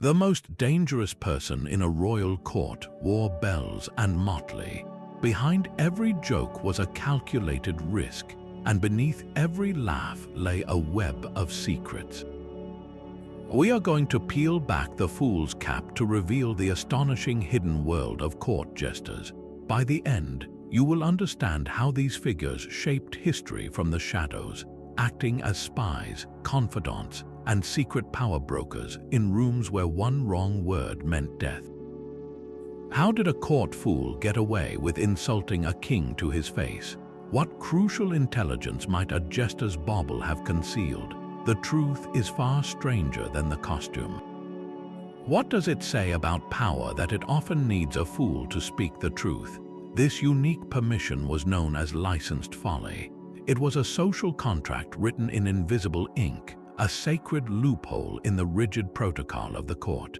The most dangerous person in a royal court wore bells and motley. Behind every joke was a calculated risk, and beneath every laugh lay a web of secrets. We are going to peel back the fool's cap to reveal the astonishing hidden world of court jesters. By the end, you will understand how these figures shaped history from the shadows, acting as spies, confidants, and secret power brokers in rooms where one wrong word meant death. How did a court fool get away with insulting a king to his face? What crucial intelligence might a jester's bauble have concealed? The truth is far stranger than the costume. What does it say about power that it often needs a fool to speak the truth? This unique permission was known as licensed folly. It was a social contract written in invisible ink, a sacred loophole in the rigid protocol of the court.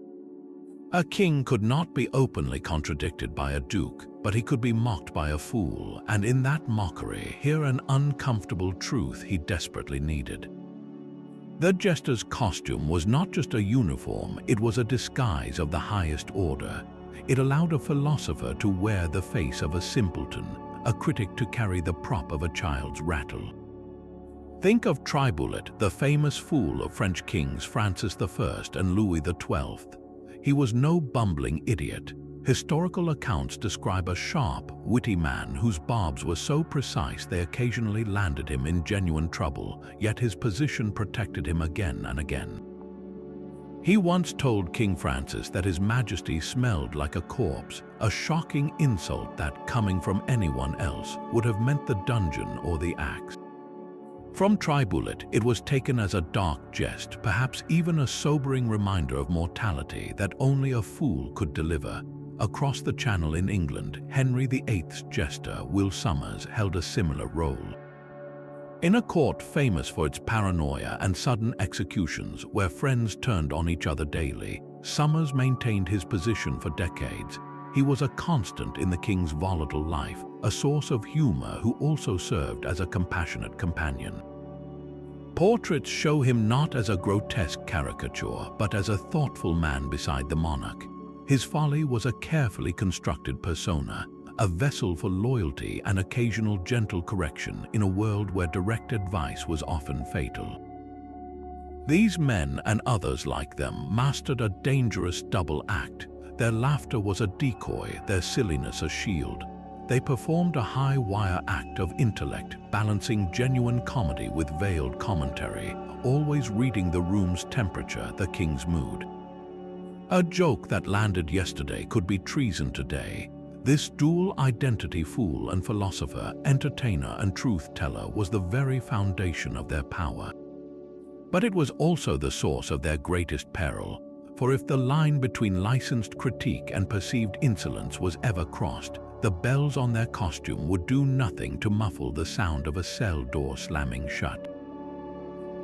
A king could not be openly contradicted by a duke, but he could be mocked by a fool, and in that mockery, hear an uncomfortable truth he desperately needed. The jester's costume was not just a uniform, it was a disguise of the highest order. It allowed a philosopher to wear the face of a simpleton, a critic to carry the prop of a child's rattle. Think of Triboulet, the famous fool of French kings Francis I and Louis XII. He was no bumbling idiot. Historical accounts describe a sharp, witty man whose barbs were so precise they occasionally landed him in genuine trouble, yet his position protected him again and again. He once told King Francis that His Majesty smelled like a corpse, a shocking insult that, coming from anyone else, would have meant the dungeon or the axe. From Triboulet, it was taken as a dark jest, perhaps even a sobering reminder of mortality that only a fool could deliver. Across the Channel in England, Henry VIII's jester, Will Sommers, held a similar role. In a court famous for its paranoia and sudden executions, where friends turned on each other daily, Sommers maintained his position for decades. He was a constant in the king's volatile life, a source of humor who also served as a compassionate companion. Portraits show him not as a grotesque caricature, but as a thoughtful man beside the monarch. His folly was a carefully constructed persona, a vessel for loyalty and occasional gentle correction in a world where direct advice was often fatal. These men and others like them mastered a dangerous double act. Their laughter was a decoy, their silliness a shield. They performed a high-wire act of intellect, balancing genuine comedy with veiled commentary, always reading the room's temperature, the king's mood. A joke that landed yesterday could be treason today. This dual identity fool and philosopher, entertainer and truth-teller was the very foundation of their power. But it was also the source of their greatest peril, for if the line between licensed critique and perceived insolence was ever crossed, the bells on their costume would do nothing to muffle the sound of a cell door slamming shut.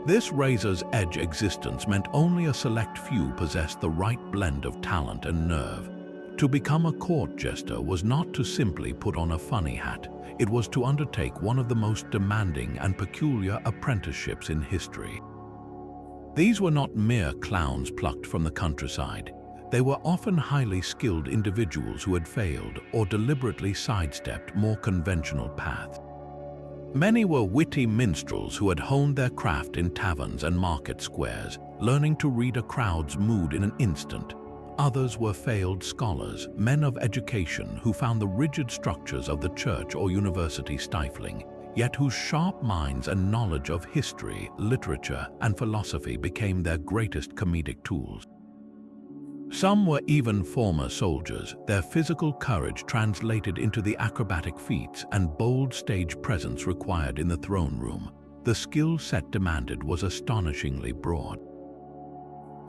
This razor's-edge existence meant only a select few possessed the right blend of talent and nerve. To become a court jester was not to simply put on a funny hat, it was to undertake one of the most demanding and peculiar apprenticeships in history. These were not mere clowns plucked from the countryside. They were often highly skilled individuals who had failed or deliberately sidestepped more conventional paths. Many were witty minstrels who had honed their craft in taverns and market squares, learning to read a crowd's mood in an instant. Others were failed scholars, men of education who found the rigid structures of the church or university stifling, yet whose sharp minds and knowledge of history, literature, and philosophy became their greatest comedic tools. Some were even former soldiers, their physical courage translated into the acrobatic feats and bold stage presence required in the throne room. The skill set demanded was astonishingly broad.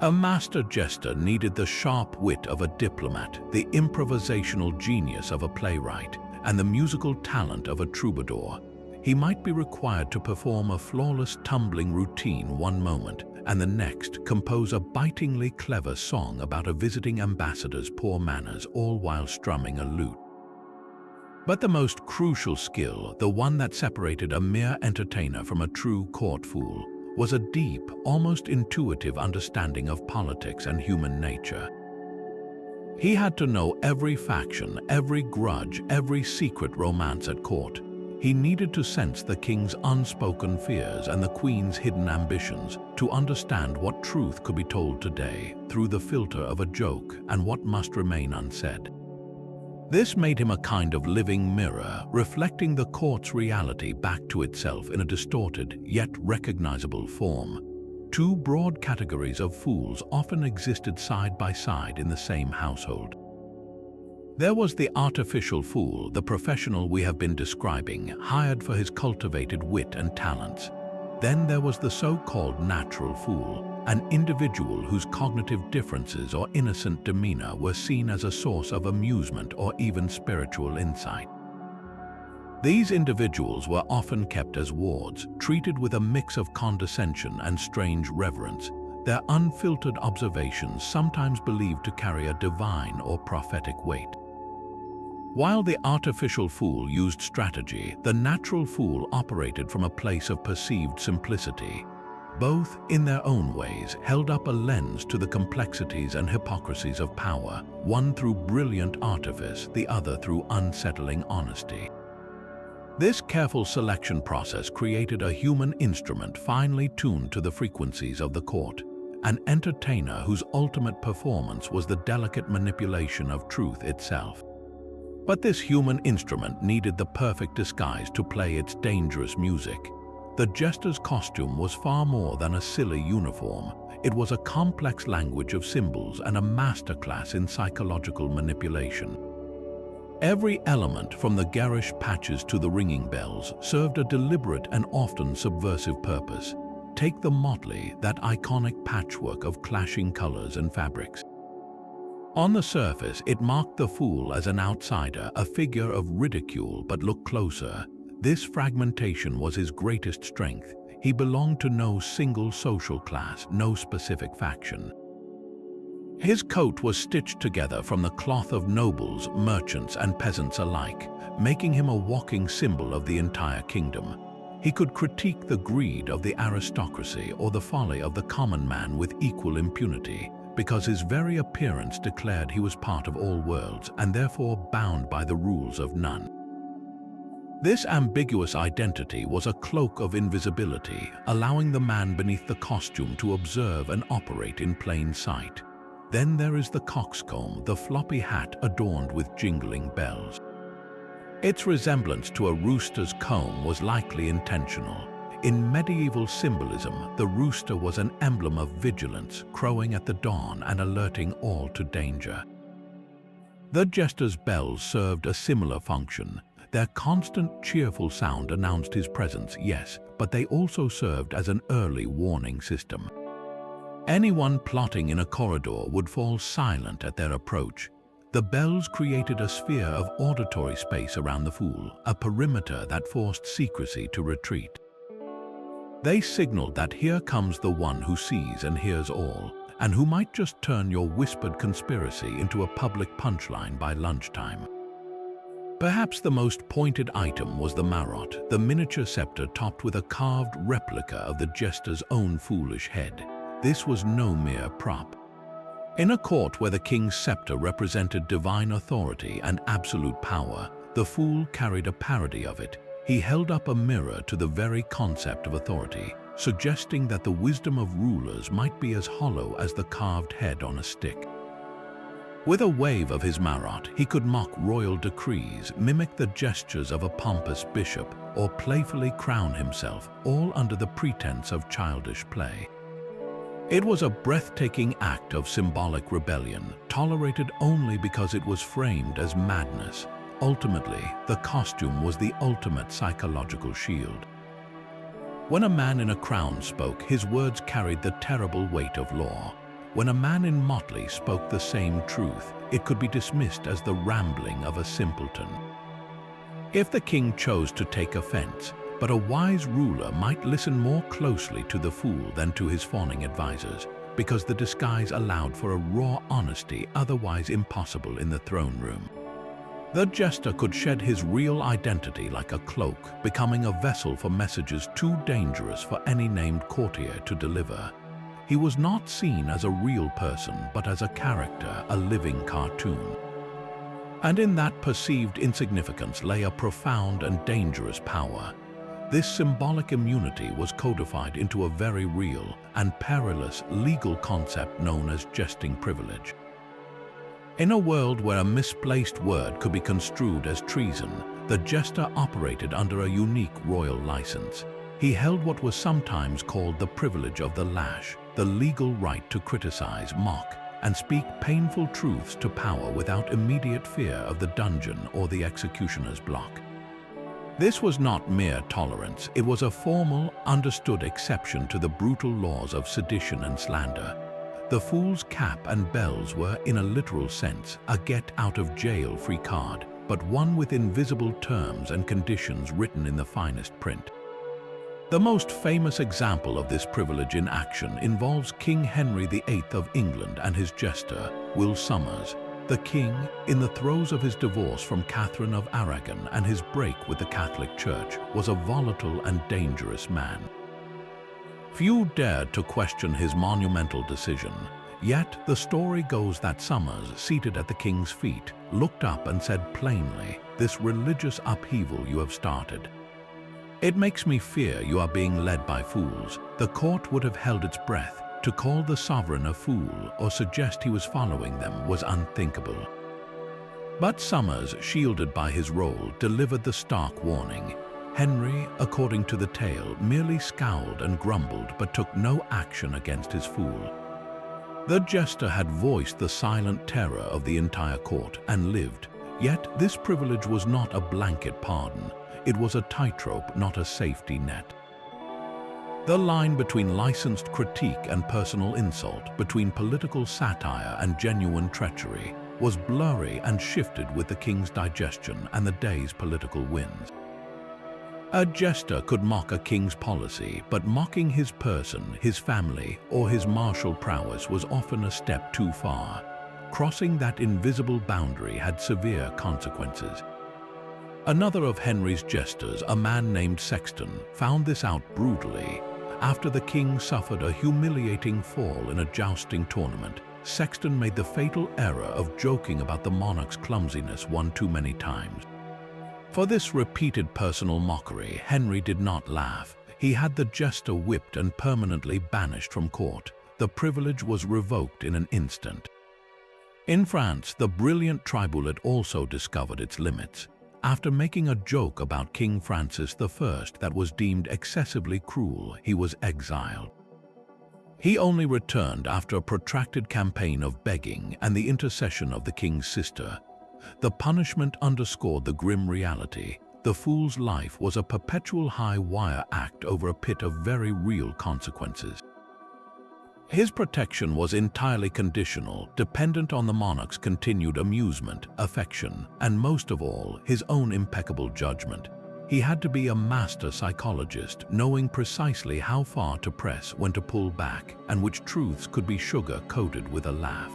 A master jester needed the sharp wit of a diplomat, the improvisational genius of a playwright, and the musical talent of a troubadour. He might be required to perform a flawless tumbling routine one moment, and the next compose a bitingly clever song about a visiting ambassador's poor manners, all while strumming a lute. But the most crucial skill, the one that separated a mere entertainer from a true court fool, was a deep, almost intuitive understanding of politics and human nature. He had to know every faction, every grudge, every secret romance at court. He needed to sense the king's unspoken fears and the queen's hidden ambitions to understand what truth could be told today through the filter of a joke and what must remain unsaid. This made him a kind of living mirror, reflecting the court's reality back to itself in a distorted yet recognizable form. Two broad categories of fools often existed side by side in the same household. There was the artificial fool, the professional we have been describing, hired for his cultivated wit and talents. Then there was the so-called natural fool, an individual whose cognitive differences or innocent demeanor were seen as a source of amusement or even spiritual insight. These individuals were often kept as wards, treated with a mix of condescension and strange reverence, their unfiltered observations sometimes believed to carry a divine or prophetic weight. While the artificial fool used strategy, the natural fool operated from a place of perceived simplicity. Both, in their own ways, held up a lens to the complexities and hypocrisies of power, one through brilliant artifice, the other through unsettling honesty. This careful selection process created a human instrument finely tuned to the frequencies of the court, an entertainer whose ultimate performance was the delicate manipulation of truth itself. But this human instrument needed the perfect disguise to play its dangerous music. The jester's costume was far more than a silly uniform. It was a complex language of symbols and a masterclass in psychological manipulation. Every element, from the garish patches to the ringing bells, served a deliberate and often subversive purpose. Take the motley, that iconic patchwork of clashing colors and fabrics. On the surface, it marked the fool as an outsider, a figure of ridicule, but look closer. This fragmentation was his greatest strength. He belonged to no single social class, no specific faction. His coat was stitched together from the cloth of nobles, merchants, and peasants alike, making him a walking symbol of the entire kingdom. He could critique the greed of the aristocracy or the folly of the common man with equal impunity, because his very appearance declared he was part of all worlds and therefore bound by the rules of none. This ambiguous identity was a cloak of invisibility, allowing the man beneath the costume to observe and operate in plain sight. Then there is the coxcomb, the floppy hat adorned with jingling bells. Its resemblance to a rooster's comb was likely intentional. In medieval symbolism, the rooster was an emblem of vigilance, crowing at the dawn and alerting all to danger. The jester's bells served a similar function. Their constant, cheerful sound announced his presence, yes, but they also served as an early warning system. Anyone plotting in a corridor would fall silent at their approach. The bells created a sphere of auditory space around the fool, a perimeter that forced secrecy to retreat. They signaled that here comes the one who sees and hears all, and who might just turn your whispered conspiracy into a public punchline by lunchtime. Perhaps the most pointed item was the marotte, the miniature scepter topped with a carved replica of the jester's own foolish head. This was no mere prop. In a court where the king's scepter represented divine authority and absolute power, the fool carried a parody of it. He held up a mirror to the very concept of authority, suggesting that the wisdom of rulers might be as hollow as the carved head on a stick. With a wave of his marotte, he could mock royal decrees, mimic the gestures of a pompous bishop, or playfully crown himself, all under the pretense of childish play. It was a breathtaking act of symbolic rebellion, tolerated only because it was framed as madness. Ultimately, the costume was the ultimate psychological shield. When a man in a crown spoke, his words carried the terrible weight of law. When a man in motley spoke the same truth, it could be dismissed as the rambling of a simpleton. If the king chose to take offense, but a wise ruler might listen more closely to the fool than to his fawning advisors, because the disguise allowed for a raw honesty otherwise impossible in the throne room. The jester could shed his real identity like a cloak, becoming a vessel for messages too dangerous for any named courtier to deliver. He was not seen as a real person, but as a character, a living cartoon. And in that perceived insignificance lay a profound and dangerous power. This symbolic immunity was codified into a very real and perilous legal concept known as jesting privilege. In a world where a misplaced word could be construed as treason, the jester operated under a unique royal license. He held what was sometimes called the privilege of the lash, the legal right to criticize, mock, and speak painful truths to power without immediate fear of the dungeon or the executioner's block. This was not mere tolerance, it was a formal, understood exception to the brutal laws of sedition and slander. The fool's cap and bells were, in a literal sense, a get-out-of-jail-free card, but one with invisible terms and conditions written in the finest print. The most famous example of this privilege in action involves King Henry VIII of England and his jester, Will Somers. The king, in the throes of his divorce from Catherine of Aragon and his break with the Catholic Church, was a volatile and dangerous man. Few dared to question his monumental decision, yet the story goes that Somers, seated at the king's feet, looked up and said plainly, "This religious upheaval you have started. It makes me fear you are being led by fools." The court would have held its breath. To call the sovereign a fool or suggest he was following them was unthinkable. But Somers, shielded by his role, delivered the stark warning. Henry, according to the tale, merely scowled and grumbled but took no action against his fool. The jester had voiced the silent terror of the entire court and lived, yet this privilege was not a blanket pardon. It was a tightrope, not a safety net. The line between licensed critique and personal insult, between political satire and genuine treachery, was blurry and shifted with the king's digestion and the day's political winds. A jester could mock a king's policy, but mocking his person, his family, or his martial prowess was often a step too far. Crossing that invisible boundary had severe consequences. Another of Henry's jesters, a man named Sexton, found this out brutally. After the king suffered a humiliating fall in a jousting tournament, Sexton made the fatal error of joking about the monarch's clumsiness one too many times. For this repeated personal mockery, Henry did not laugh. He had the jester whipped and permanently banished from court. The privilege was revoked in an instant. In France, the brilliant tribunal also discovered its limits. After making a joke about King Francis I that was deemed excessively cruel, he was exiled. He only returned after a protracted campaign of begging and the intercession of the king's sister. The punishment underscored the grim reality. The fool's life was a perpetual high-wire act over a pit of very real consequences. His protection was entirely conditional, dependent on the monarch's continued amusement, affection, and most of all, his own impeccable judgment. He had to be a master psychologist, knowing precisely how far to press, when to pull back, and which truths could be sugar-coated with a laugh.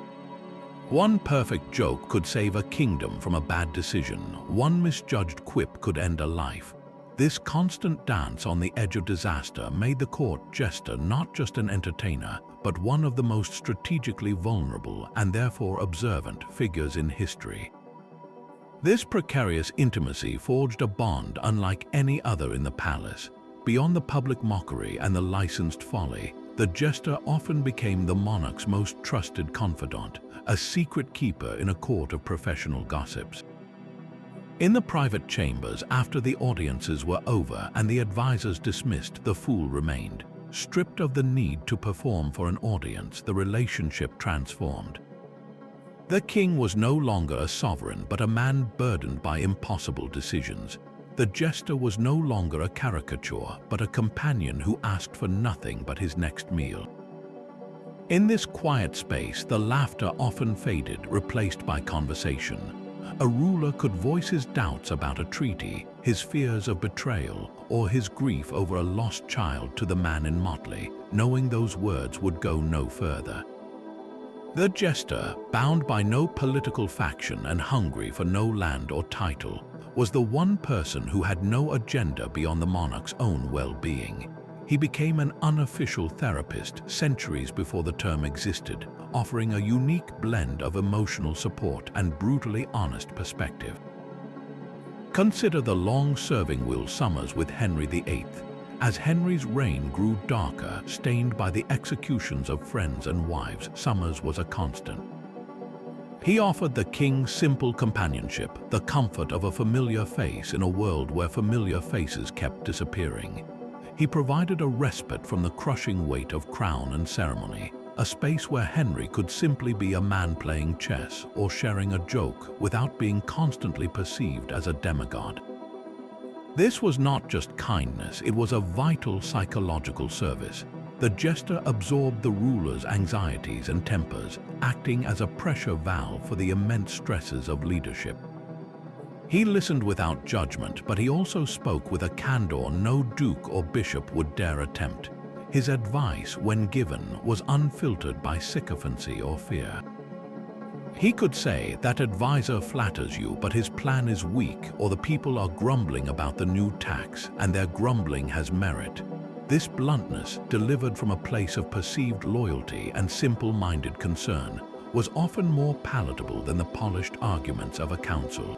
One perfect joke could save a kingdom from a bad decision. One misjudged quip could end a life. This constant dance on the edge of disaster made the court jester not just an entertainer, but one of the most strategically vulnerable and therefore observant figures in history. This precarious intimacy forged a bond unlike any other in the palace. Beyond the public mockery and the licensed folly, the jester often became the monarch's most trusted confidant, a secret keeper in a court of professional gossips. In the private chambers, after the audiences were over and the advisors dismissed, the fool remained. Stripped of the need to perform for an audience, the relationship transformed. The king was no longer a sovereign, but a man burdened by impossible decisions. The jester was no longer a caricature, but a companion who asked for nothing but his next meal. In this quiet space, the laughter often faded, replaced by conversation. A ruler could voice his doubts about a treaty, his fears of betrayal, or his grief over a lost child to the man in motley, knowing those words would go no further. The jester, bound by no political faction and hungry for no land or title, was the one person who had no agenda beyond the monarch's own well-being. He became an unofficial therapist centuries before the term existed, offering a unique blend of emotional support and brutally honest perspective. Consider the long-serving summers with Henry VIII. As Henry's reign grew darker, stained by the executions of friends and wives, Summers was a constant. He offered the king simple companionship, the comfort of a familiar face in a world where familiar faces kept disappearing. He provided a respite from the crushing weight of crown and ceremony, a space where Henry could simply be a man playing chess or sharing a joke without being constantly perceived as a demigod. This was not just kindness, it was a vital psychological service. The jester absorbed the ruler's anxieties and tempers, acting as a pressure valve for the immense stresses of leadership. He listened without judgment, but he also spoke with a candor no duke or bishop would dare attempt. His advice, when given, was unfiltered by sycophancy or fear. He could say, "That advisor flatters you, but his plan is weak," or "The people are grumbling about the new tax, and their grumbling has merit." This bluntness, delivered from a place of perceived loyalty and simple-minded concern, was often more palatable than the polished arguments of a council.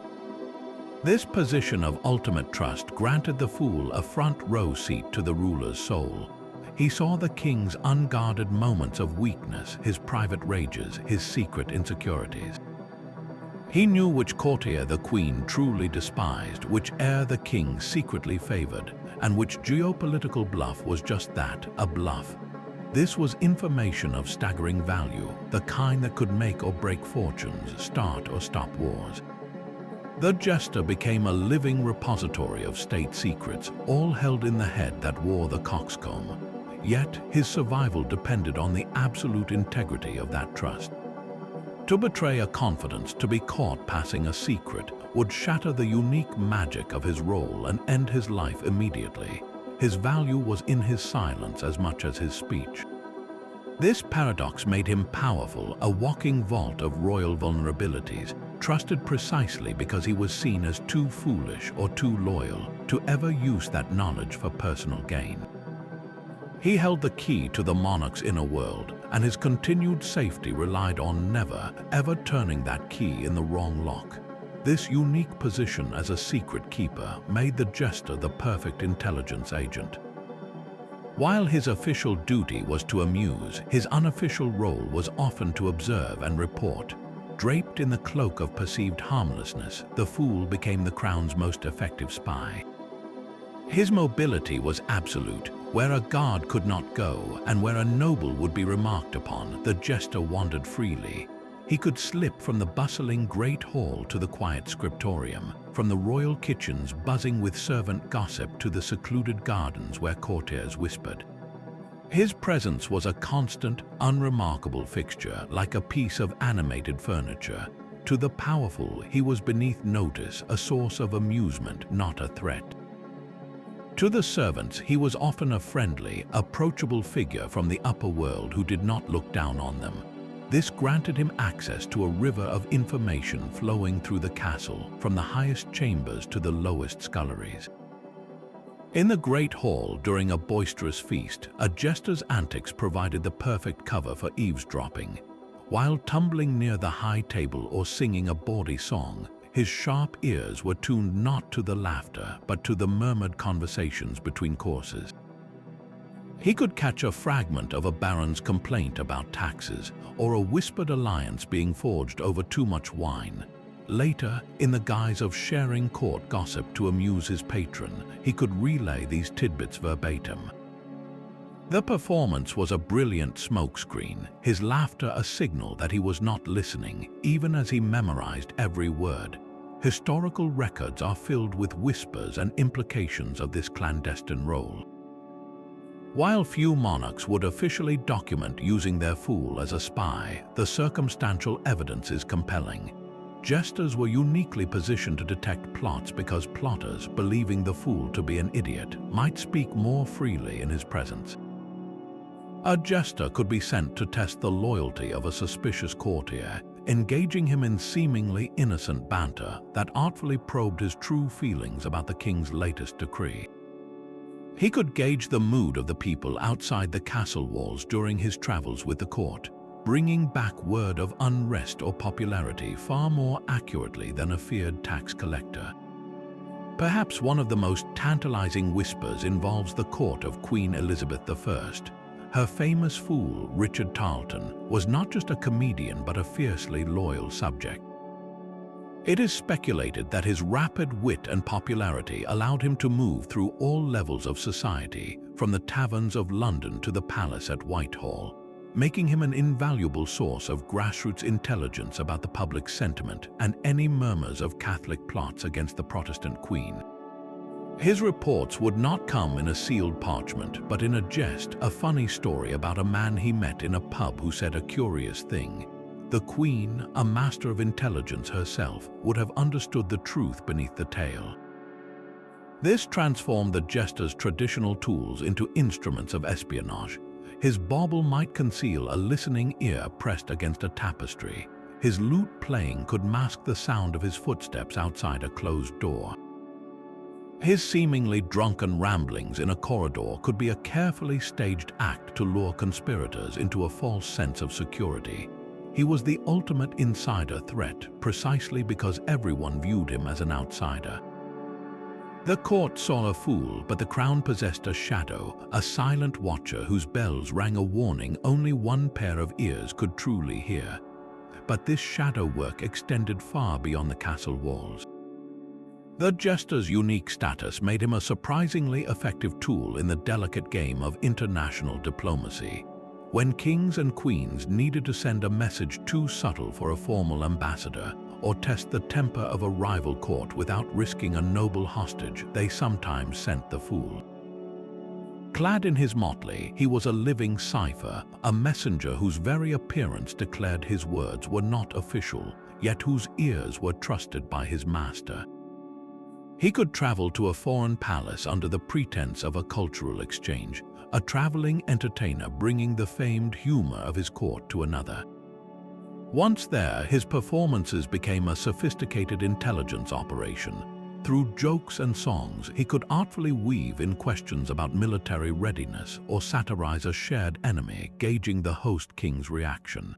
This position of ultimate trust granted the fool a front-row seat to the ruler's soul. He saw the king's unguarded moments of weakness, his private rages, his secret insecurities. He knew which courtier the queen truly despised, which heir the king secretly favored, and which geopolitical bluff was just that, a bluff. This was information of staggering value, the kind that could make or break fortunes, start or stop wars. The jester became a living repository of state secrets, all held in the head that wore the coxcomb. Yet his survival depended on the absolute integrity of that trust. To betray a confidence, to be caught passing a secret, would shatter the unique magic of his role and end his life immediately. His value was in his silence as much as his speech. This paradox made him powerful, a walking vault of royal vulnerabilities, trusted precisely because he was seen as too foolish or too loyal to ever use that knowledge for personal gain. He held the key to the monarch's inner world, and his continued safety relied on never, ever turning that key in the wrong lock. This unique position as a secret keeper made the jester the perfect intelligence agent. While his official duty was to amuse, his unofficial role was often to observe and report. Draped in the cloak of perceived harmlessness, the fool became the crown's most effective spy. His mobility was absolute. Where a guard could not go, and where a noble would be remarked upon, the jester wandered freely. He could slip from the bustling great hall to the quiet scriptorium, from the royal kitchens buzzing with servant gossip to the secluded gardens where courtiers whispered. His presence was a constant, unremarkable fixture, like a piece of animated furniture. To the powerful, he was beneath notice, a source of amusement, not a threat. To the servants, he was often a friendly, approachable figure from the upper world who did not look down on them. This granted him access to a river of information flowing through the castle, from the highest chambers to the lowest sculleries. In the great hall, during a boisterous feast, a jester's antics provided the perfect cover for eavesdropping. While tumbling near the high table or singing a bawdy song, his sharp ears were tuned not to the laughter, but to the murmured conversations between courses. He could catch a fragment of a baron's complaint about taxes, or a whispered alliance being forged over too much wine. Later, in the guise of sharing court gossip to amuse his patron, he could relay these tidbits verbatim. The performance was a brilliant smokescreen, his laughter a signal that he was not listening, even as he memorized every word. Historical records are filled with whispers and implications of this clandestine role. While few monarchs would officially document using their fool as a spy, the circumstantial evidence is compelling. Jesters were uniquely positioned to detect plots because plotters, believing the fool to be an idiot, might speak more freely in his presence. A jester could be sent to test the loyalty of a suspicious courtier, engaging him in seemingly innocent banter that artfully probed his true feelings about the king's latest decree. He could gauge the mood of the people outside the castle walls during his travels with the court, bringing back word of unrest or popularity far more accurately than a feared tax collector. Perhaps one of the most tantalizing whispers involves the court of Queen Elizabeth I. Her famous fool, Richard Tarleton, was not just a comedian but a fiercely loyal subject. It is speculated that his rapid wit and popularity allowed him to move through all levels of society, from the taverns of London to the palace at Whitehall, making him an invaluable source of grassroots intelligence about the public sentiment and any murmurs of Catholic plots against the Protestant Queen. His reports would not come in a sealed parchment, but in a jest, a funny story about a man he met in a pub who said a curious thing. The Queen, a master of intelligence herself, would have understood the truth beneath the tale. This transformed the jester's traditional tools into instruments of espionage. His bauble might conceal a listening ear pressed against a tapestry. His lute playing could mask the sound of his footsteps outside a closed door. His seemingly drunken ramblings in a corridor could be a carefully staged act to lure conspirators into a false sense of security. He was the ultimate insider threat precisely because everyone viewed him as an outsider. The court saw a fool, but the crown possessed a shadow, a silent watcher whose bells rang a warning only one pair of ears could truly hear. But this shadow work extended far beyond the castle walls. The jester's unique status made him a surprisingly effective tool in the delicate game of international diplomacy. When kings and queens needed to send a message too subtle for a formal ambassador, or test the temper of a rival court without risking a noble hostage, they sometimes sent the fool. Clad in his motley, he was a living cipher, a messenger whose very appearance declared his words were not official, yet whose ears were trusted by his master. He could travel to a foreign palace under the pretense of a cultural exchange, a traveling entertainer bringing the famed humor of his court to another. Once there, his performances became a sophisticated intelligence operation. Through jokes and songs, he could artfully weave in questions about military readiness or satirize a shared enemy, gauging the host king's reaction.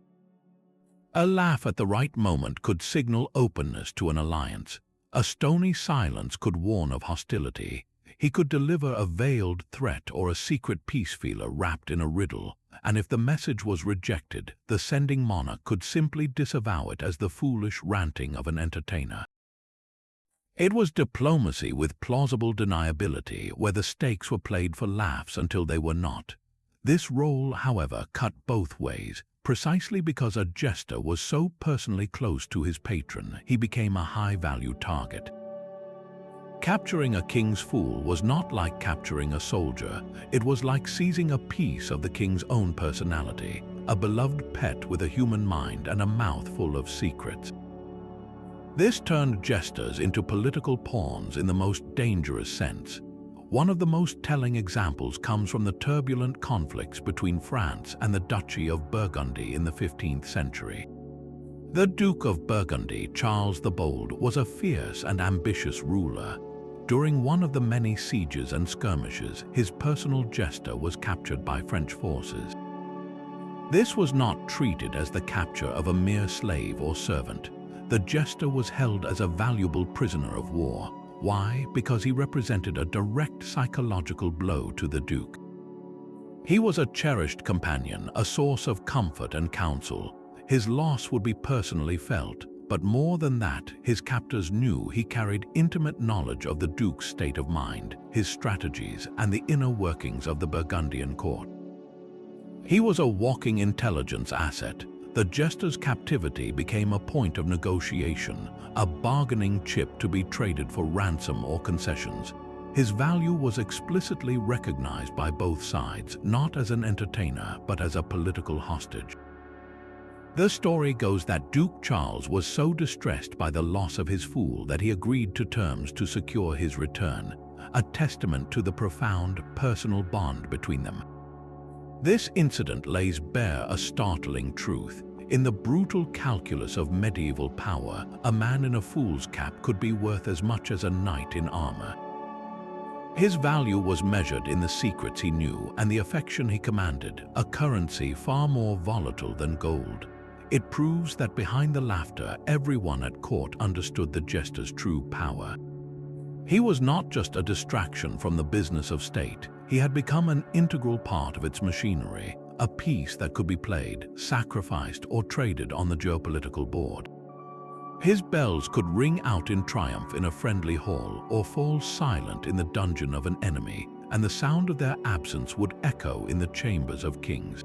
A laugh at the right moment could signal openness to an alliance. A stony silence could warn of hostility. He could deliver a veiled threat or a secret peace feeler wrapped in a riddle, and if the message was rejected, the sending monarch could simply disavow it as the foolish ranting of an entertainer. It was diplomacy with plausible deniability, where the stakes were played for laughs until they were not. This role, however, cut both ways. Precisely because a jester was so personally close to his patron, he became a high-value target. Capturing a king's fool was not like capturing a soldier. It was like seizing a piece of the king's own personality, a beloved pet with a human mind and a mouth full of secrets. This turned jesters into political pawns in the most dangerous sense. One of the most telling examples comes from the turbulent conflicts between France and the Duchy of Burgundy in the 15th century. The Duke of Burgundy, Charles the Bold, was a fierce and ambitious ruler. During one of the many sieges and skirmishes, his personal jester was captured by French forces. This was not treated as the capture of a mere slave or servant. The jester was held as a valuable prisoner of war. Why? Because he represented a direct psychological blow to the Duke. He was a cherished companion, a source of comfort and counsel. His loss would be personally felt, but more than that, his captors knew he carried intimate knowledge of the Duke's state of mind, his strategies, and the inner workings of the Burgundian court. He was a walking intelligence asset. The jester's captivity became a point of negotiation, a bargaining chip to be traded for ransom or concessions. His value was explicitly recognized by both sides, not as an entertainer, but as a political hostage. The story goes that Duke Charles was so distressed by the loss of his fool that he agreed to terms to secure his return, a testament to the profound personal bond between them. This incident lays bare a startling truth. In the brutal calculus of medieval power, a man in a fool's cap could be worth as much as a knight in armor. His value was measured in the secrets he knew and the affection he commanded, a currency far more volatile than gold. It proves that behind the laughter, everyone at court understood the jester's true power. He was not just a distraction from the business of state. He had become an integral part of its machinery, a piece that could be played, sacrificed, or traded on the geopolitical board. His bells could ring out in triumph in a friendly hall or fall silent in the dungeon of an enemy, and the sound of their absence would echo in the chambers of kings.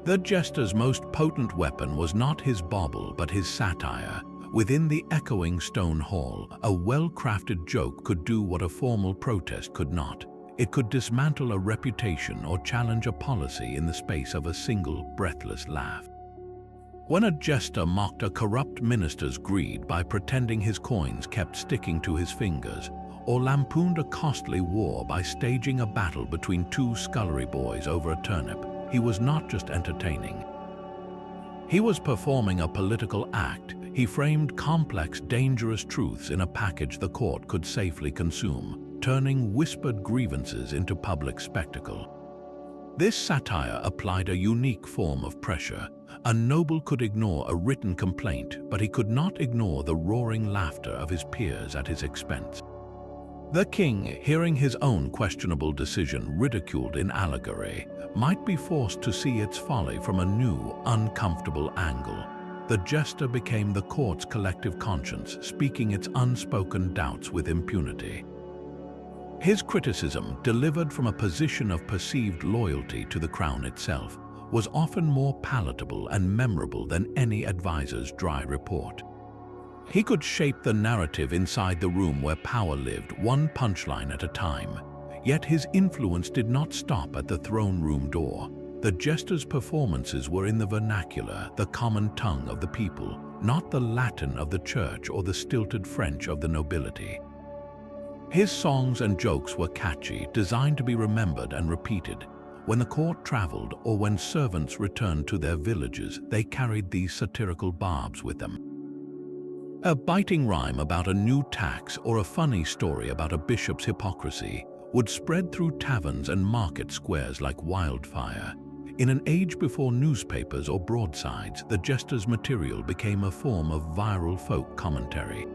The jester's most potent weapon was not his bauble but his satire. Within the echoing stone hall, a well-crafted joke could do what a formal protest could not. It could dismantle a reputation or challenge a policy in the space of a single, breathless laugh. When a jester mocked a corrupt minister's greed by pretending his coins kept sticking to his fingers, or lampooned a costly war by staging a battle between two scullery boys over a turnip, he was not just entertaining. He was performing a political act. He framed complex, dangerous truths in a package the court could safely consume, turning whispered grievances into public spectacle. This satire applied a unique form of pressure. A noble could ignore a written complaint, but he could not ignore the roaring laughter of his peers at his expense. The king, hearing his own questionable decision ridiculed in allegory, might be forced to see its folly from a new, uncomfortable angle. The jester became the court's collective conscience, speaking its unspoken doubts with impunity. His criticism, delivered from a position of perceived loyalty to the crown itself, was often more palatable and memorable than any advisor's dry report. He could shape the narrative inside the room where power lived, one punchline at a time. Yet his influence did not stop at the throne room door. The jester's performances were in the vernacular, the common tongue of the people, not the Latin of the church or the stilted French of the nobility. His songs and jokes were catchy, designed to be remembered and repeated. When the court traveled or when servants returned to their villages, they carried these satirical barbs with them. A biting rhyme about a new tax or a funny story about a bishop's hypocrisy would spread through taverns and market squares like wildfire. In an age before newspapers or broadsides, the jester's material became a form of viral folk commentary.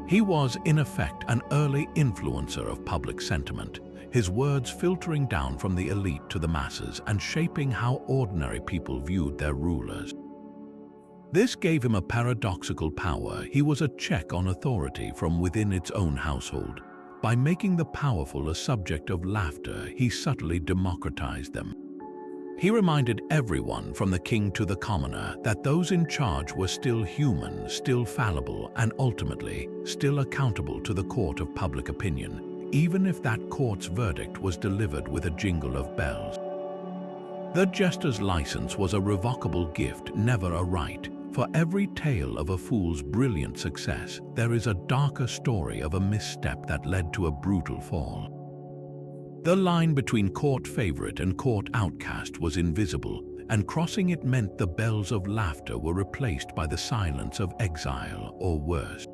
He was, in effect, an early influencer of public sentiment, his words filtering down from the elite to the masses and shaping how ordinary people viewed their rulers. This gave him a paradoxical power. He was a check on authority from within its own household. By making the powerful a subject of laughter, he subtly democratized them. He reminded everyone, from the king to the commoner, that those in charge were still human, still fallible, and ultimately still accountable to the court of public opinion, even if that court's verdict was delivered with a jingle of bells. The jester's license was a revocable gift, never a right. For every tale of a fool's brilliant success, there is a darker story of a misstep that led to a brutal fall. The line between court favorite and court outcast was invisible, and crossing it meant the bells of laughter were replaced by the silence of exile or worse.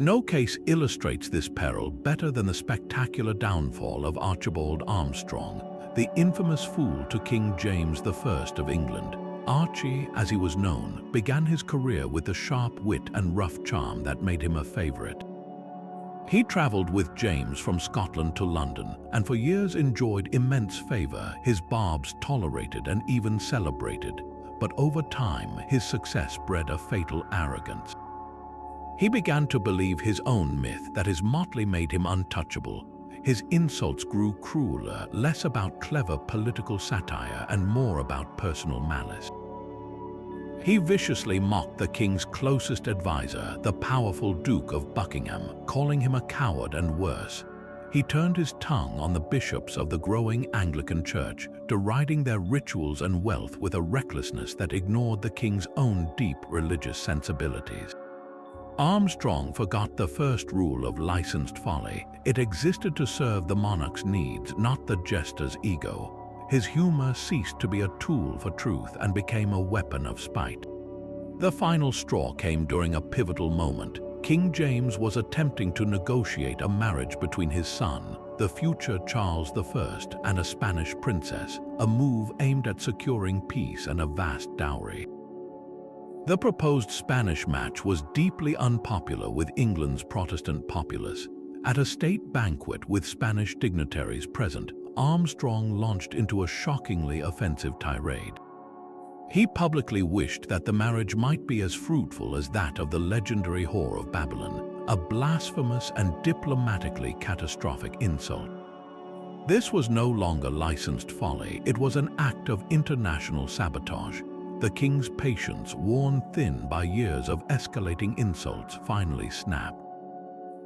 No case illustrates this peril better than the spectacular downfall of Archibald Armstrong, the infamous fool to King James I of England. Archie, as he was known, began his career with the sharp wit and rough charm that made him a favorite. He traveled with James from Scotland to London and for years enjoyed immense favor, his barbs tolerated and even celebrated. But over time, his success bred a fatal arrogance. He began to believe his own myth that his motley made him untouchable. His insults grew crueler, less about clever political satire and more about personal malice. He viciously mocked the king's closest advisor, the powerful Duke of Buckingham, calling him a coward and worse. He turned his tongue on the bishops of the growing Anglican Church, deriding their rituals and wealth with a recklessness that ignored the king's own deep religious sensibilities. Armstrong forgot the first rule of licensed folly. It existed to serve the monarch's needs, not the jester's ego. his humor ceased to be a tool for truth and became a weapon of spite. The final straw came during a pivotal moment. King James was attempting to negotiate a marriage between his son, the future Charles I, and a Spanish princess, a move aimed at securing peace and a vast dowry. The proposed Spanish match was deeply unpopular with England's Protestant populace. At a state banquet with Spanish dignitaries present, Armstrong launched into a shockingly offensive tirade. He publicly wished that the marriage might be as fruitful as that of the legendary whore of Babylon, a blasphemous and diplomatically catastrophic insult. This was no longer licensed folly, it was an act of international sabotage. The king's patience, worn thin by years of escalating insults, finally snapped.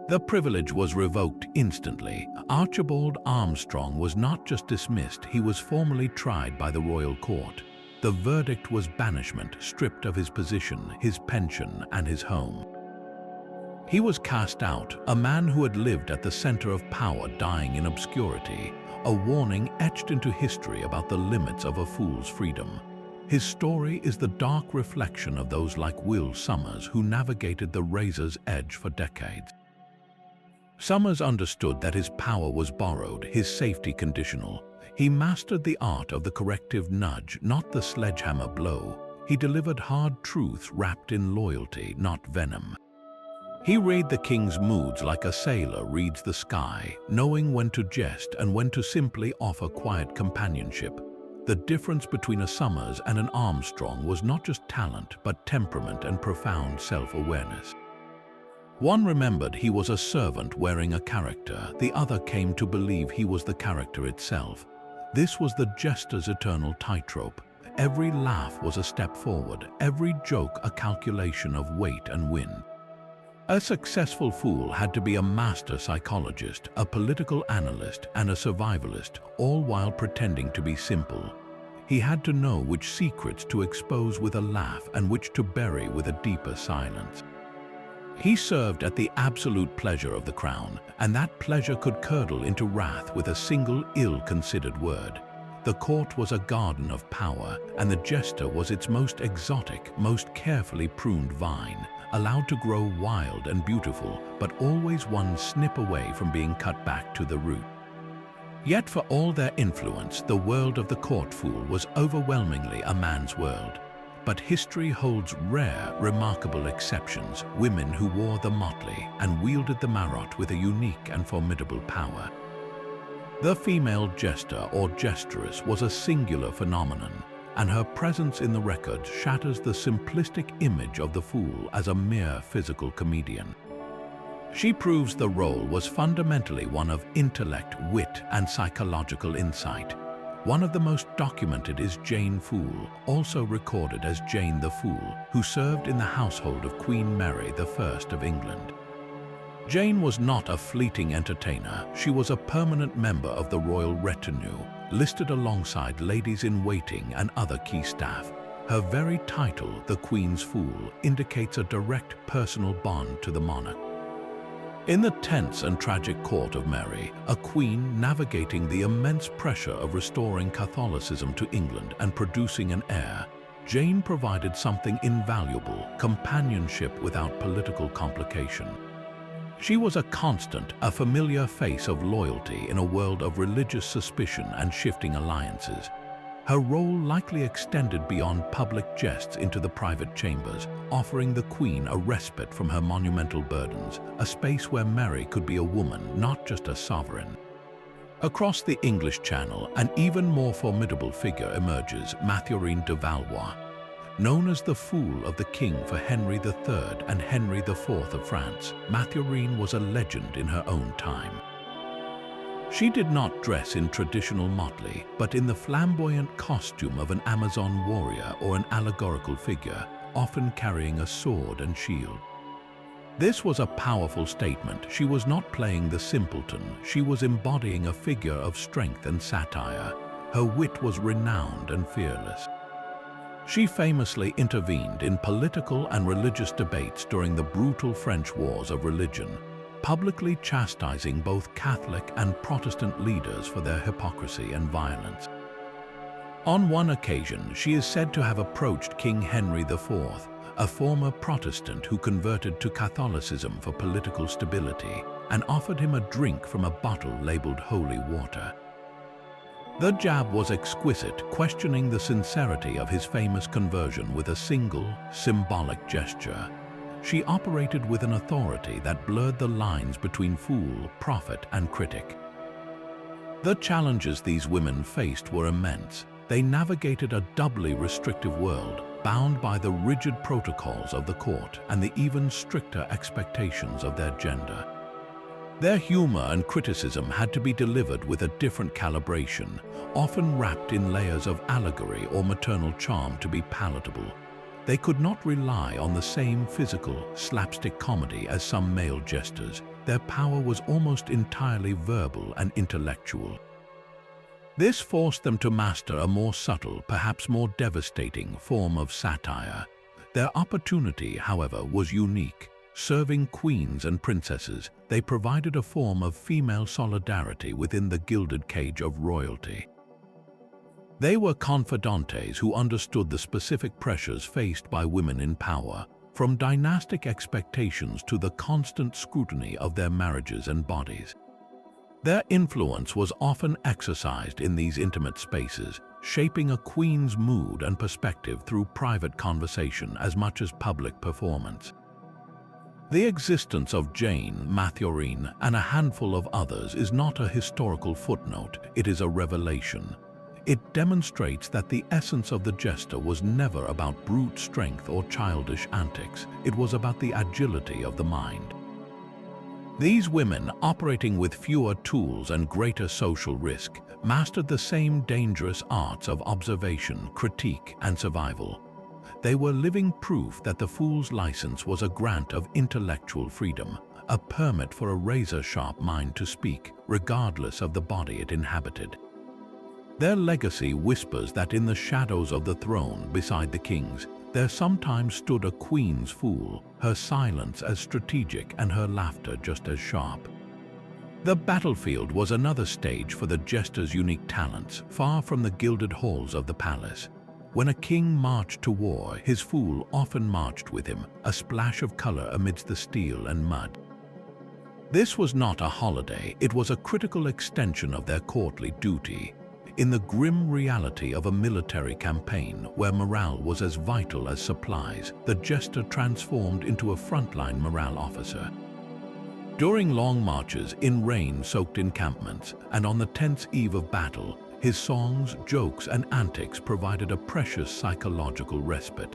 The privilege was revoked instantly. Archibald Armstrong was not just dismissed, he was formally tried by the royal court. The verdict was banishment, stripped of his position, his pension, and his home. He was cast out, a man who had lived at the center of power dying in obscurity, a warning etched into history about the limits of a fool's freedom. His story is the dark reflection of those like Will Somers who navigated the razor's edge for decades. Somers understood that his power was borrowed, his safety conditional. He mastered the art of the corrective nudge, not the sledgehammer blow. He delivered hard truths wrapped in loyalty, not venom. He read the king's moods like a sailor reads the sky, knowing when to jest and when to simply offer quiet companionship. The difference between a Somers and an Armstrong was not just talent, but temperament and profound self-awareness. One remembered he was a servant wearing a character, the other came to believe he was the character itself. This was the jester's eternal tightrope. Every laugh was a step forward, every joke a calculation of weight and win. A successful fool had to be a master psychologist, a political analyst, and a survivalist, all while pretending to be simple. He had to know which secrets to expose with a laugh and which to bury with a deeper silence. He served at the absolute pleasure of the crown, and that pleasure could curdle into wrath with a single ill-considered word. The court was a garden of power, and the jester was its most exotic, most carefully pruned vine, allowed to grow wild and beautiful, but always one snip away from being cut back to the root. Yet for all their influence, the world of the court fool was overwhelmingly a man's world. But history holds rare, remarkable exceptions, women who wore the motley and wielded the marotte with a unique and formidable power. The female jester or jesteress was a singular phenomenon, and her presence in the record shatters the simplistic image of the fool as a mere physical comedian. She proves the role was fundamentally one of intellect, wit, and psychological insight. One of the most documented is Jane Fool, also recorded as Jane the Fool, who served in the household of Queen Mary I of England. Jane was not a fleeting entertainer, she was a permanent member of the royal retinue, listed alongside ladies-in-waiting and other key staff. Her very title, the Queen's Fool, indicates a direct personal bond to the monarch. In the tense and tragic court of Mary, a queen navigating the immense pressure of restoring Catholicism to England and producing an heir, Jane provided something invaluable: companionship without political complication. She was a constant, a familiar face of loyalty in a world of religious suspicion and shifting alliances. Her role likely extended beyond public jests into the private chambers, offering the Queen a respite from her monumental burdens, a space where Mary could be a woman, not just a sovereign. Across the English Channel, an even more formidable figure emerges, Mathurine de Valois. Known as the Fool of the King for Henry III and Henry IV of France, Mathurine was a legend in her own time. She did not dress in traditional motley, but in the flamboyant costume of an Amazon warrior or an allegorical figure, often carrying a sword and shield. This was a powerful statement. She was not playing the simpleton, she was embodying a figure of strength and satire. Her wit was renowned and fearless. She famously intervened in political and religious debates during the brutal French Wars of Religion, publicly chastising both Catholic and Protestant leaders for their hypocrisy and violence. On one occasion, she is said to have approached King Henry IV, a former Protestant who converted to Catholicism for political stability, and offered him a drink from a bottle labeled holy water. The jab was exquisite, questioning the sincerity of his famous conversion with a single, symbolic gesture. She operated with an authority that blurred the lines between fool, prophet, and critic. The challenges these women faced were immense. They navigated a doubly restrictive world, bound by the rigid protocols of the court and the even stricter expectations of their gender. Their humor and criticism had to be delivered with a different calibration, often wrapped in layers of allegory or maternal charm to be palatable. They could not rely on the same physical, slapstick comedy as some male jesters. Their power was almost entirely verbal and intellectual. This forced them to master a more subtle, perhaps more devastating form of satire. Their opportunity, however, was unique. Serving queens and princesses, they provided a form of female solidarity within the gilded cage of royalty. They were confidantes who understood the specific pressures faced by women in power, from dynastic expectations to the constant scrutiny of their marriages and bodies. Their influence was often exercised in these intimate spaces, shaping a queen's mood and perspective through private conversation as much as public performance. The existence of Jane, Mathurine, and a handful of others is not a historical footnote, it is a revelation. It demonstrates that the essence of the jester was never about brute strength or childish antics, it was about the agility of the mind. These women, operating with fewer tools and greater social risk, mastered the same dangerous arts of observation, critique, and survival. They were living proof that the fool's license was a grant of intellectual freedom, a permit for a razor-sharp mind to speak, regardless of the body it inhabited. Their legacy whispers that in the shadows of the throne beside the kings, there sometimes stood a queen's fool, her silence as strategic and her laughter just as sharp. The battlefield was another stage for the jester's unique talents, far from the gilded halls of the palace. When a king marched to war, his fool often marched with him, a splash of color amidst the steel and mud. This was not a holiday, it was a critical extension of their courtly duty. In the grim reality of a military campaign where morale was as vital as supplies, the jester transformed into a frontline morale officer. During long marches, in rain-soaked encampments, and on the tense eve of battle, his songs, jokes, and antics provided a precious psychological respite.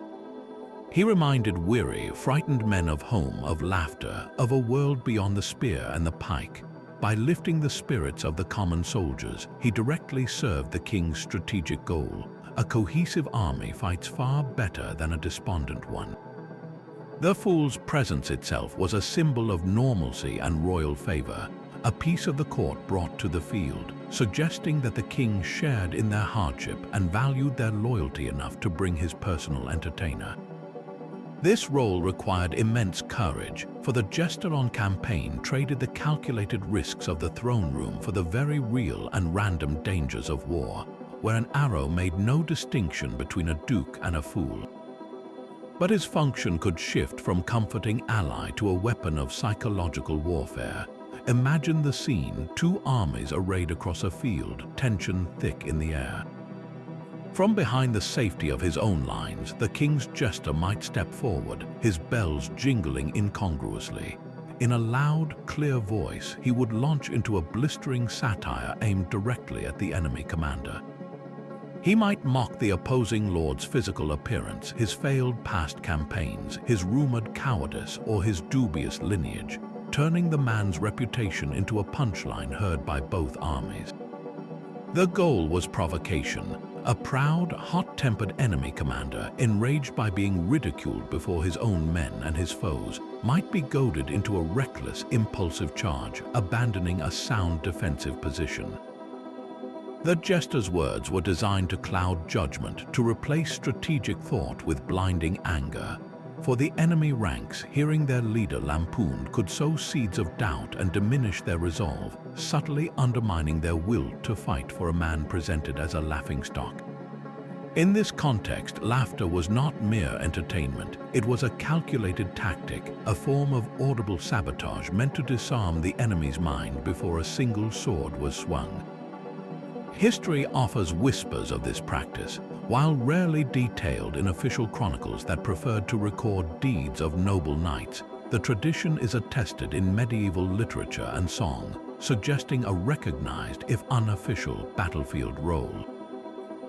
He reminded weary, frightened men of home, of laughter, of a world beyond the spear and the pike. By lifting the spirits of the common soldiers, he directly served the king's strategic goal. A cohesive army fights far better than a despondent one. The fool's presence itself was a symbol of normalcy and royal favor, a piece of the court brought to the field, suggesting that the king shared in their hardship and valued their loyalty enough to bring his personal entertainer. This role required immense courage, for the jester on campaign traded the calculated risks of the throne room for the very real and random dangers of war, where an arrow made no distinction between a duke and a fool. But his function could shift from comforting ally to a weapon of psychological warfare. Imagine the scene, two armies arrayed across a field, tension thick in the air. From behind the safety of his own lines, the king's jester might step forward, his bells jingling incongruously. In a loud, clear voice, he would launch into a blistering satire aimed directly at the enemy commander. He might mock the opposing lord's physical appearance, his failed past campaigns, his rumored cowardice, or his dubious lineage, turning the man's reputation into a punchline heard by both armies. The goal was provocation. A proud, hot-tempered enemy commander, enraged by being ridiculed before his own men and his foes, might be goaded into a reckless, impulsive charge, abandoning a sound defensive position. The jester's words were designed to cloud judgment, to replace strategic thought with blinding anger. For the enemy ranks, hearing their leader lampooned could sow seeds of doubt and diminish their resolve, subtly undermining their will to fight for a man presented as a laughingstock. In this context, laughter was not mere entertainment. It was a calculated tactic, a form of audible sabotage meant to disarm the enemy's mind before a single sword was swung. History offers whispers of this practice, while rarely detailed in official chronicles that preferred to record deeds of noble knights. The tradition is attested in medieval literature and song, suggesting a recognized, if unofficial, battlefield role.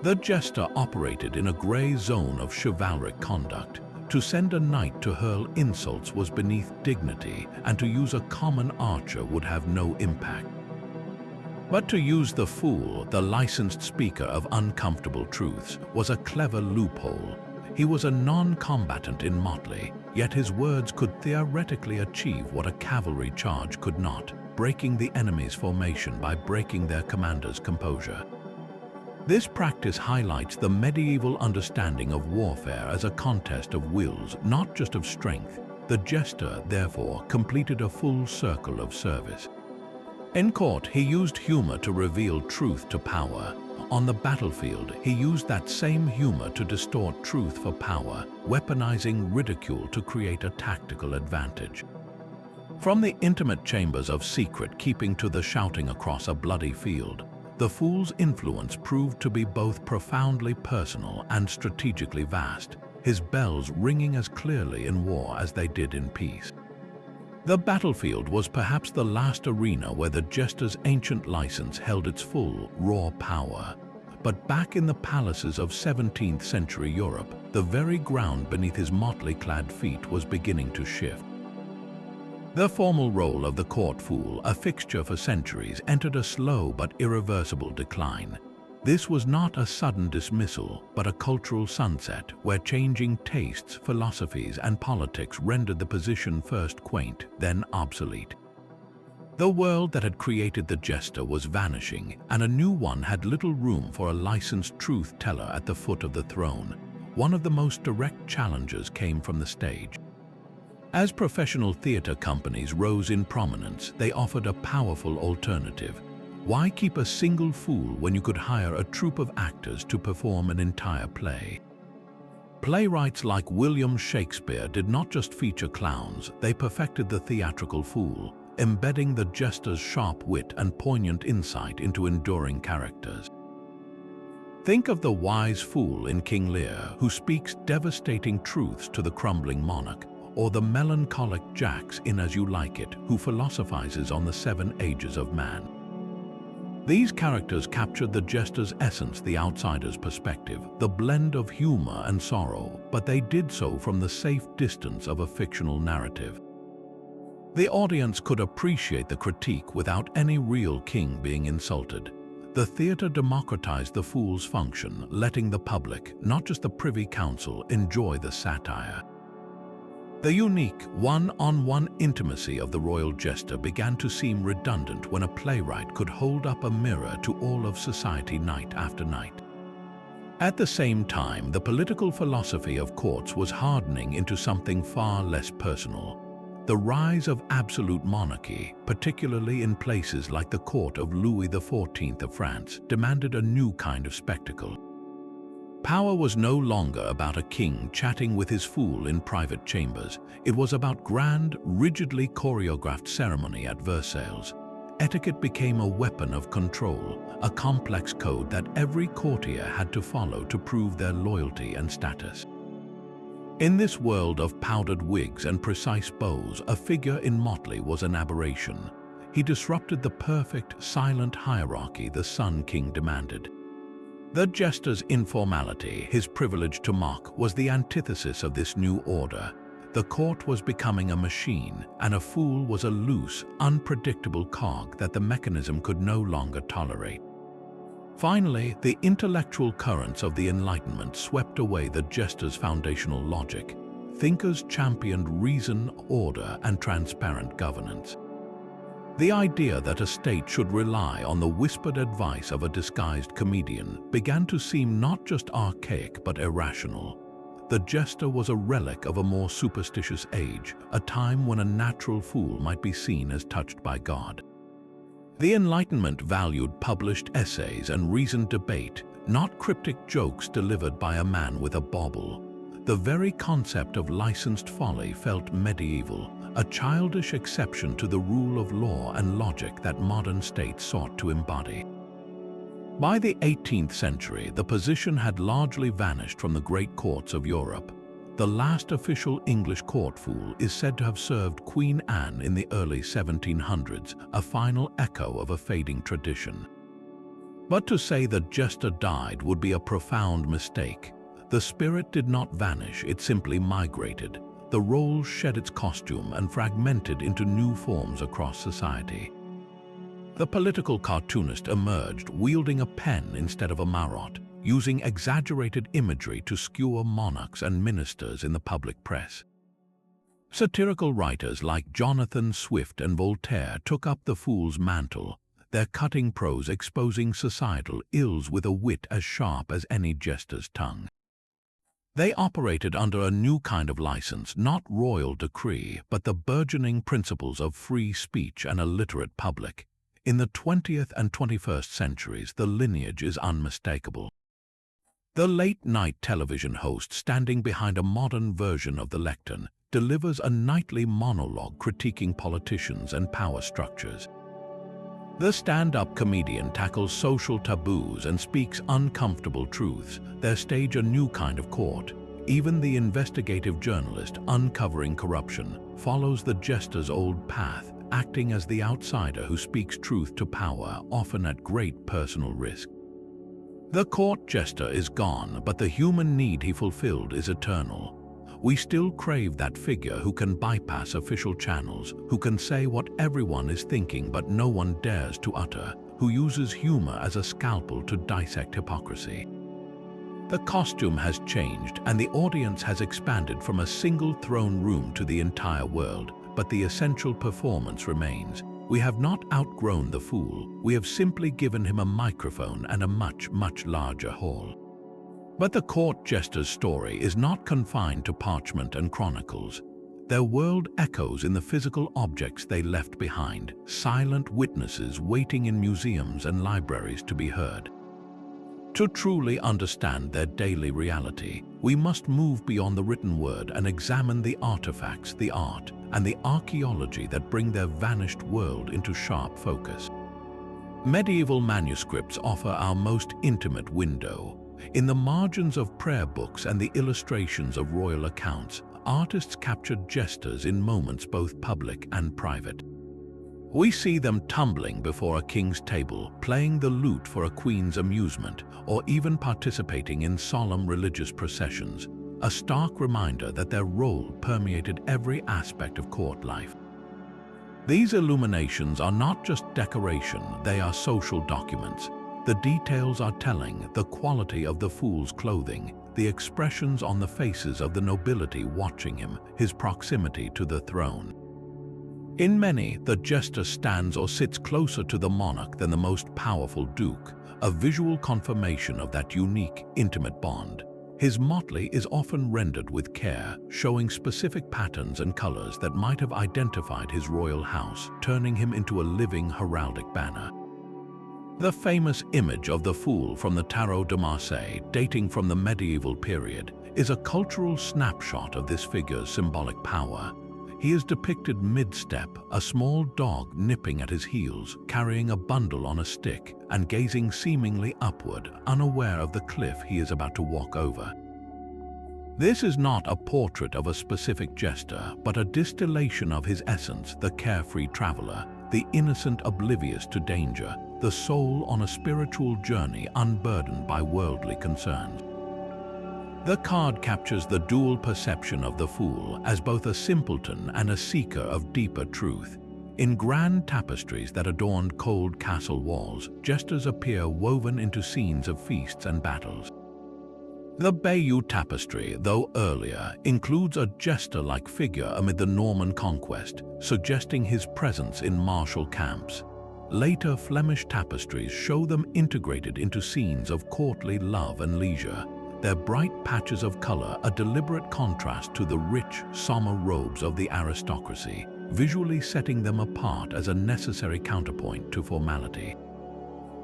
The jester operated in a gray zone of chivalric conduct. To send a knight to hurl insults was beneath dignity, and to use a common archer would have no impact. But to use the fool, the licensed speaker of uncomfortable truths, was a clever loophole. He was a non-combatant in motley, yet his words could theoretically achieve what a cavalry charge could not, breaking the enemy's formation by breaking their commander's composure. This practice highlights the medieval understanding of warfare as a contest of wills, not just of strength. The jester, therefore, completed a full circle of service. In court, he used humor to reveal truth to power. On the battlefield, he used that same humor to distort truth for power, weaponizing ridicule to create a tactical advantage. From the intimate chambers of secret keeping to the shouting across a bloody field, the fool's influence proved to be both profoundly personal and strategically vast, his bells ringing as clearly in war as they did in peace. The battlefield was perhaps the last arena where the jester's ancient license held its full, raw power. But back in the palaces of 17th century Europe, the very ground beneath his motley-clad feet was beginning to shift. The formal role of the court fool, a fixture for centuries, entered a slow but irreversible decline. This was not a sudden dismissal, but a cultural sunset where changing tastes, philosophies, and politics rendered the position first quaint, then obsolete. The world that had created the jester was vanishing, and a new one had little room for a licensed truth-teller at the foot of the throne. One of the most direct challenges came from the stage. As professional theater companies rose in prominence, they offered a powerful alternative. Why keep a single fool when you could hire a troupe of actors to perform an entire play? Playwrights like William Shakespeare did not just feature clowns, they perfected the theatrical fool, embedding the jester's sharp wit and poignant insight into enduring characters. Think of the wise fool in King Lear, who speaks devastating truths to the crumbling monarch, or the melancholic Jax in As You Like It, who philosophizes on the 7 ages of man. These characters captured the jester's essence, the outsider's perspective, the blend of humor and sorrow, but they did so from the safe distance of a fictional narrative. The audience could appreciate the critique without any real king being insulted. The theater democratized the fool's function, letting the public, not just the Privy Council, enjoy the satire. The unique one-on-one intimacy of the royal jester began to seem redundant when a playwright could hold up a mirror to all of society night after night. At the same time, the political philosophy of courts was hardening into something far less personal. The rise of absolute monarchy, particularly in places like the court of Louis XIV of France, demanded a new kind of spectacle. Power was no longer about a king chatting with his fool in private chambers. It was about grand, rigidly choreographed ceremony at Versailles. Etiquette became a weapon of control, a complex code that every courtier had to follow to prove their loyalty and status. In this world of powdered wigs and precise bows, a figure in motley was an aberration. He disrupted the perfect, silent hierarchy the Sun King demanded. The jester's informality, his privilege to mock, was the antithesis of this new order. The court was becoming a machine, and a fool was a loose, unpredictable cog that the mechanism could no longer tolerate. Finally, the intellectual currents of the Enlightenment swept away the jester's foundational logic. Thinkers championed reason, order, and transparent governance. The idea that a state should rely on the whispered advice of a disguised comedian began to seem not just archaic but irrational. The jester was a relic of a more superstitious age, a time when a natural fool might be seen as touched by God. The Enlightenment valued published essays and reasoned debate, not cryptic jokes delivered by a man with a bauble. The very concept of licensed folly felt medieval, a childish exception to the rule of law and logic that modern states sought to embody. By the 18th century, the position had largely vanished from the great courts of Europe. The last official English court fool is said to have served Queen Anne in the early 1700s, a final echo of a fading tradition. But to say that Jester died would be a profound mistake. The spirit did not vanish, it simply migrated. The role shed its costume and fragmented into new forms across society. The political cartoonist emerged wielding a pen instead of a marotte, using exaggerated imagery to skewer monarchs and ministers in the public press. Satirical writers like Jonathan Swift and Voltaire took up the fool's mantle, their cutting prose exposing societal ills with a wit as sharp as any jester's tongue. They operated under a new kind of license, not royal decree, but the burgeoning principles of free speech and a literate public. In the 20th and 21st centuries, the lineage is unmistakable. The late-night television host standing behind a modern version of the lectern delivers a nightly monologue critiquing politicians and power structures. The stand-up comedian tackles social taboos and speaks uncomfortable truths. They stage a new kind of court. Even the investigative journalist uncovering corruption follows the jester's old path, acting as the outsider who speaks truth to power, often at great personal risk. The court jester is gone, but the human need he fulfilled is eternal. We still crave that figure who can bypass official channels, who can say what everyone is thinking but no one dares to utter, who uses humor as a scalpel to dissect hypocrisy. The costume has changed and the audience has expanded from a single throne room to the entire world, but the essential performance remains. We have not outgrown the fool, we have simply given him a microphone and a much, much larger hall. But the court jester's story is not confined to parchment and chronicles. Their world echoes in the physical objects they left behind, silent witnesses waiting in museums and libraries to be heard. To truly understand their daily reality, we must move beyond the written word and examine the artifacts, the art, and the archaeology that bring their vanished world into sharp focus. Medieval manuscripts offer our most intimate window. In the margins of prayer books and the illustrations of royal accounts, artists captured jesters in moments both public and private. We see them tumbling before a king's table, playing the lute for a queen's amusement, or even participating in solemn religious processions, a stark reminder that their role permeated every aspect of court life. These illuminations are not just decoration, they are social documents. The details are telling: the quality of the fool's clothing, the expressions on the faces of the nobility watching him, his proximity to the throne. In many, the jester stands or sits closer to the monarch than the most powerful duke, a visual confirmation of that unique, intimate bond. His motley is often rendered with care, showing specific patterns and colors that might have identified his royal house, turning him into a living heraldic banner. The famous image of the fool from the Tarot de Marseille, dating from the medieval period, is a cultural snapshot of this figure's symbolic power. He is depicted mid-step, a small dog nipping at his heels, carrying a bundle on a stick, and gazing seemingly upward, unaware of the cliff he is about to walk over. This is not a portrait of a specific jester, but a distillation of his essence, the carefree traveler, the innocent oblivious to danger, the soul on a spiritual journey unburdened by worldly concerns. The card captures the dual perception of the fool as both a simpleton and a seeker of deeper truth. In grand tapestries that adorned cold castle walls, jesters appear woven into scenes of feasts and battles. The Bayeux tapestry, though earlier, includes a jester-like figure amid the Norman conquest, suggesting his presence in martial camps. Later Flemish tapestries show them integrated into scenes of courtly love and leisure, their bright patches of color a deliberate contrast to the rich, somber robes of the aristocracy, visually setting them apart as a necessary counterpoint to formality.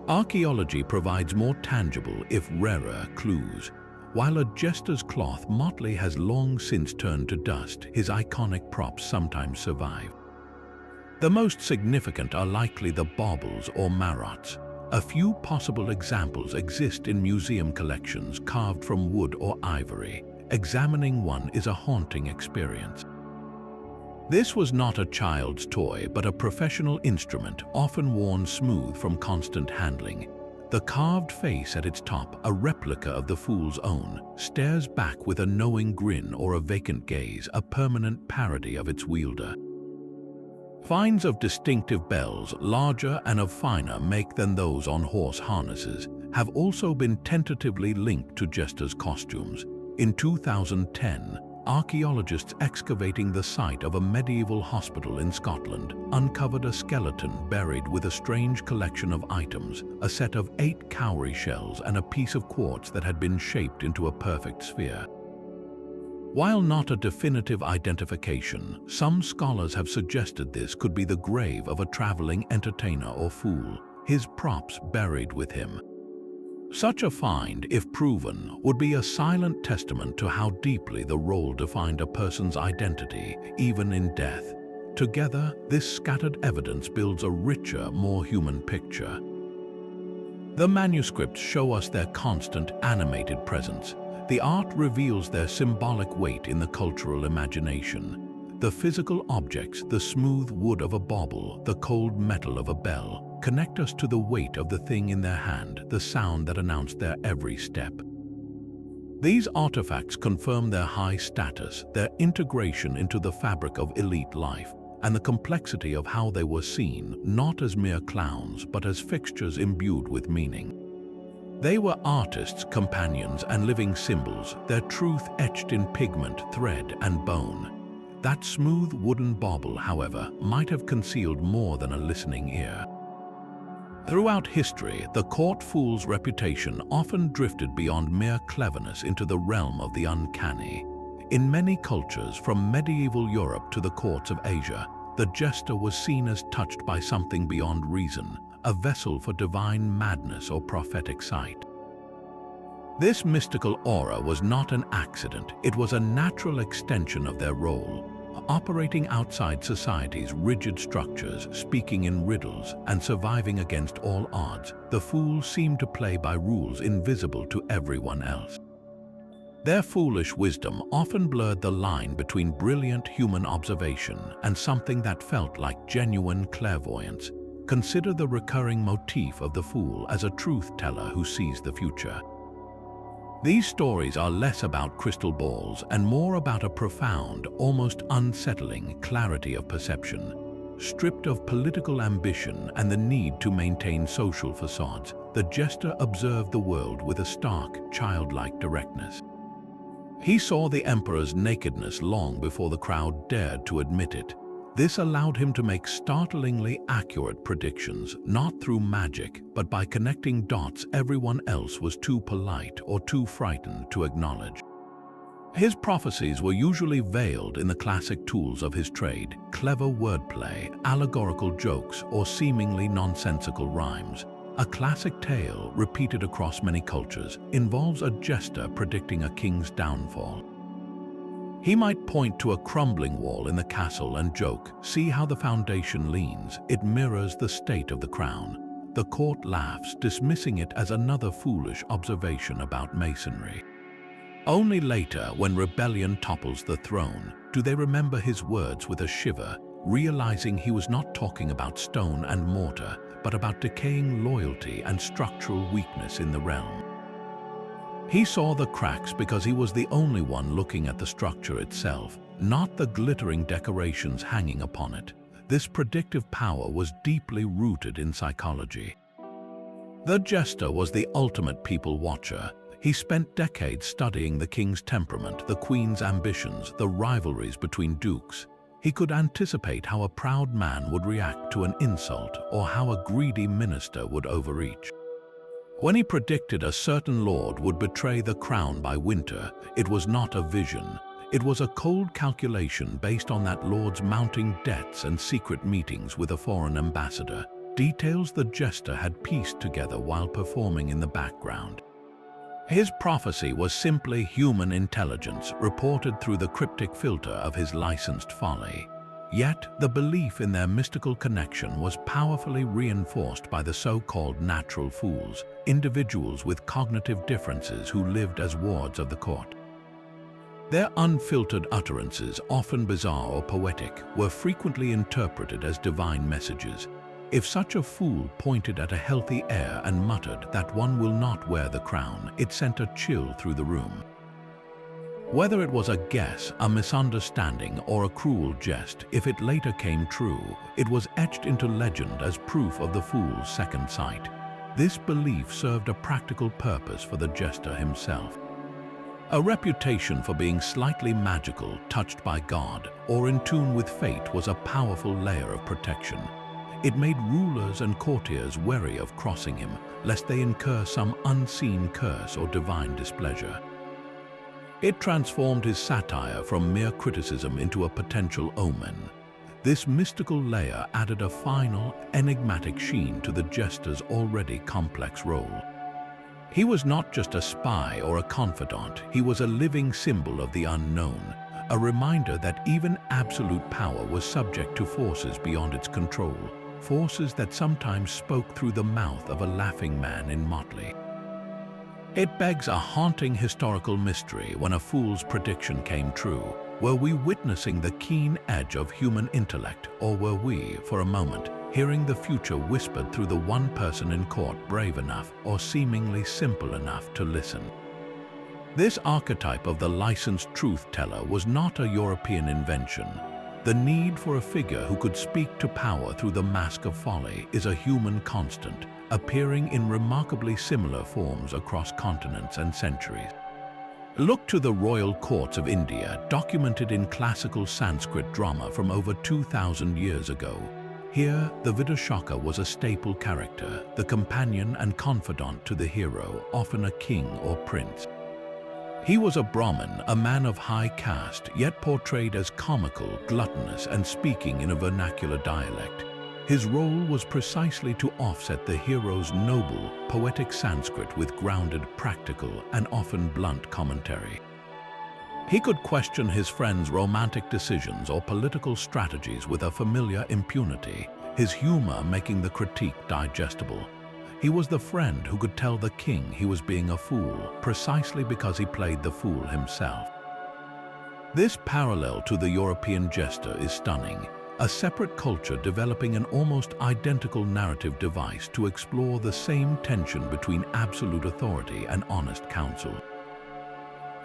Archaeology provides more tangible, if rarer, clues. While a jester's cloth motley has long since turned to dust, his iconic props sometimes survive. The most significant are likely the baubles or marots. A few possible examples exist in museum collections carved from wood or ivory. Examining one is a haunting experience. This was not a child's toy, but a professional instrument, often worn smooth from constant handling. The carved face at its top, a replica of the fool's own, stares back with a knowing grin or a vacant gaze, a permanent parody of its wielder. Finds of distinctive bells, larger and of finer make than those on horse harnesses, have also been tentatively linked to jesters' costumes. In 2010, archaeologists excavating the site of a medieval hospital in Scotland uncovered a skeleton buried with a strange collection of items, a set of 8 cowrie shells and a piece of quartz that had been shaped into a perfect sphere. While not a definitive identification, some scholars have suggested this could be the grave of a traveling entertainer or fool, his props buried with him. Such a find, if proven, would be a silent testament to how deeply the role defined a person's identity, even in death. Together, this scattered evidence builds a richer, more human picture. The manuscripts show us their constant, animated presence. The art reveals their symbolic weight in the cultural imagination. The physical objects, the smooth wood of a bauble, the cold metal of a bell, connect us to the weight of the thing in their hand, the sound that announced their every step. These artifacts confirm their high status, their integration into the fabric of elite life, and the complexity of how they were seen, not as mere clowns, but as fixtures imbued with meaning. They were artists, companions, and living symbols, their truth etched in pigment, thread, and bone. That smooth wooden bauble, however, might have concealed more than a listening ear. Throughout history, the court fool's reputation often drifted beyond mere cleverness into the realm of the uncanny. In many cultures, from medieval Europe to the courts of Asia, the jester was seen as touched by something beyond reason, a vessel for divine madness or prophetic sight. This mystical aura was not an accident, it was a natural extension of their role. Operating outside society's rigid structures, speaking in riddles, and surviving against all odds, the fools seemed to play by rules invisible to everyone else. Their foolish wisdom often blurred the line between brilliant human observation and something that felt like genuine clairvoyance. Consider the recurring motif of the fool as a truth-teller who sees the future. These stories are less about crystal balls and more about a profound, almost unsettling clarity of perception. Stripped of political ambition and the need to maintain social facades, the jester observed the world with a stark, childlike directness. He saw the emperor's nakedness long before the crowd dared to admit it. This allowed him to make startlingly accurate predictions, not through magic, but by connecting dots everyone else was too polite or too frightened to acknowledge. His prophecies were usually veiled in the classic tools of his trade: clever wordplay, allegorical jokes, or seemingly nonsensical rhymes. A classic tale, repeated across many cultures, involves a jester predicting a king's downfall. He might point to a crumbling wall in the castle and joke, "See how the foundation leans, it mirrors the state of the crown." The court laughs, dismissing it as another foolish observation about masonry. Only later, when rebellion topples the throne, do they remember his words with a shiver, realizing he was not talking about stone and mortar, but about decaying loyalty and structural weakness in the realm. He saw the cracks because he was the only one looking at the structure itself, not the glittering decorations hanging upon it. This predictive power was deeply rooted in psychology. The jester was the ultimate people watcher. He spent decades studying the king's temperament, the queen's ambitions, the rivalries between dukes. He could anticipate how a proud man would react to an insult or how a greedy minister would overreach. When he predicted a certain lord would betray the crown by winter, it was not a vision. It was a cold calculation based on that lord's mounting debts and secret meetings with a foreign ambassador. details the jester had pieced together while performing in the background. His prophecy was simply human intelligence reported through the cryptic filter of his licensed folly. Yet, the belief in their mystical connection was powerfully reinforced by the so-called natural fools, individuals with cognitive differences who lived as wards of the court. Their unfiltered utterances, often bizarre or poetic, were frequently interpreted as divine messages. If such a fool pointed at a healthy heir and muttered that one will not wear the crown, it sent a chill through the room. Whether it was a guess, a misunderstanding, or a cruel jest, if it later came true, it was etched into legend as proof of the fool's second sight. This belief served a practical purpose for the jester himself. A reputation for being slightly magical, touched by God, or in tune with fate was a powerful layer of protection. It made rulers and courtiers wary of crossing him, lest they incur some unseen curse or divine displeasure. It transformed his satire from mere criticism into a potential omen. This mystical layer added a final, enigmatic sheen to the jester's already complex role. He was not just a spy or a confidant, he was a living symbol of the unknown, a reminder that even absolute power was subject to forces beyond its control, forces that sometimes spoke through the mouth of a laughing man in motley. It begs a haunting historical mystery when a fool's prediction came true. Were we witnessing the keen edge of human intellect, or were we, for a moment, hearing the future whispered through the one person in court brave enough or seemingly simple enough to listen? This archetype of the licensed truth-teller was not a European invention. The need for a figure who could speak to power through the mask of folly is a human constant, appearing in remarkably similar forms across continents and centuries. Look to the royal courts of India, documented in classical Sanskrit drama from over 2,000 years ago. Here, the Vidashaka was a staple character, the companion and confidant to the hero, often a king or prince. He was a Brahmin, a man of high caste, yet portrayed as comical, gluttonous, and speaking in a vernacular dialect. His role was precisely to offset the hero's noble, poetic Sanskrit with grounded, practical, and often blunt commentary. He could question his friends' romantic decisions or political strategies with a familiar impunity, his humor making the critique digestible. He was the friend who could tell the king he was being a fool, precisely because he played the fool himself. This parallel to the European jester is stunning, a separate culture developing an almost identical narrative device to explore the same tension between absolute authority and honest counsel.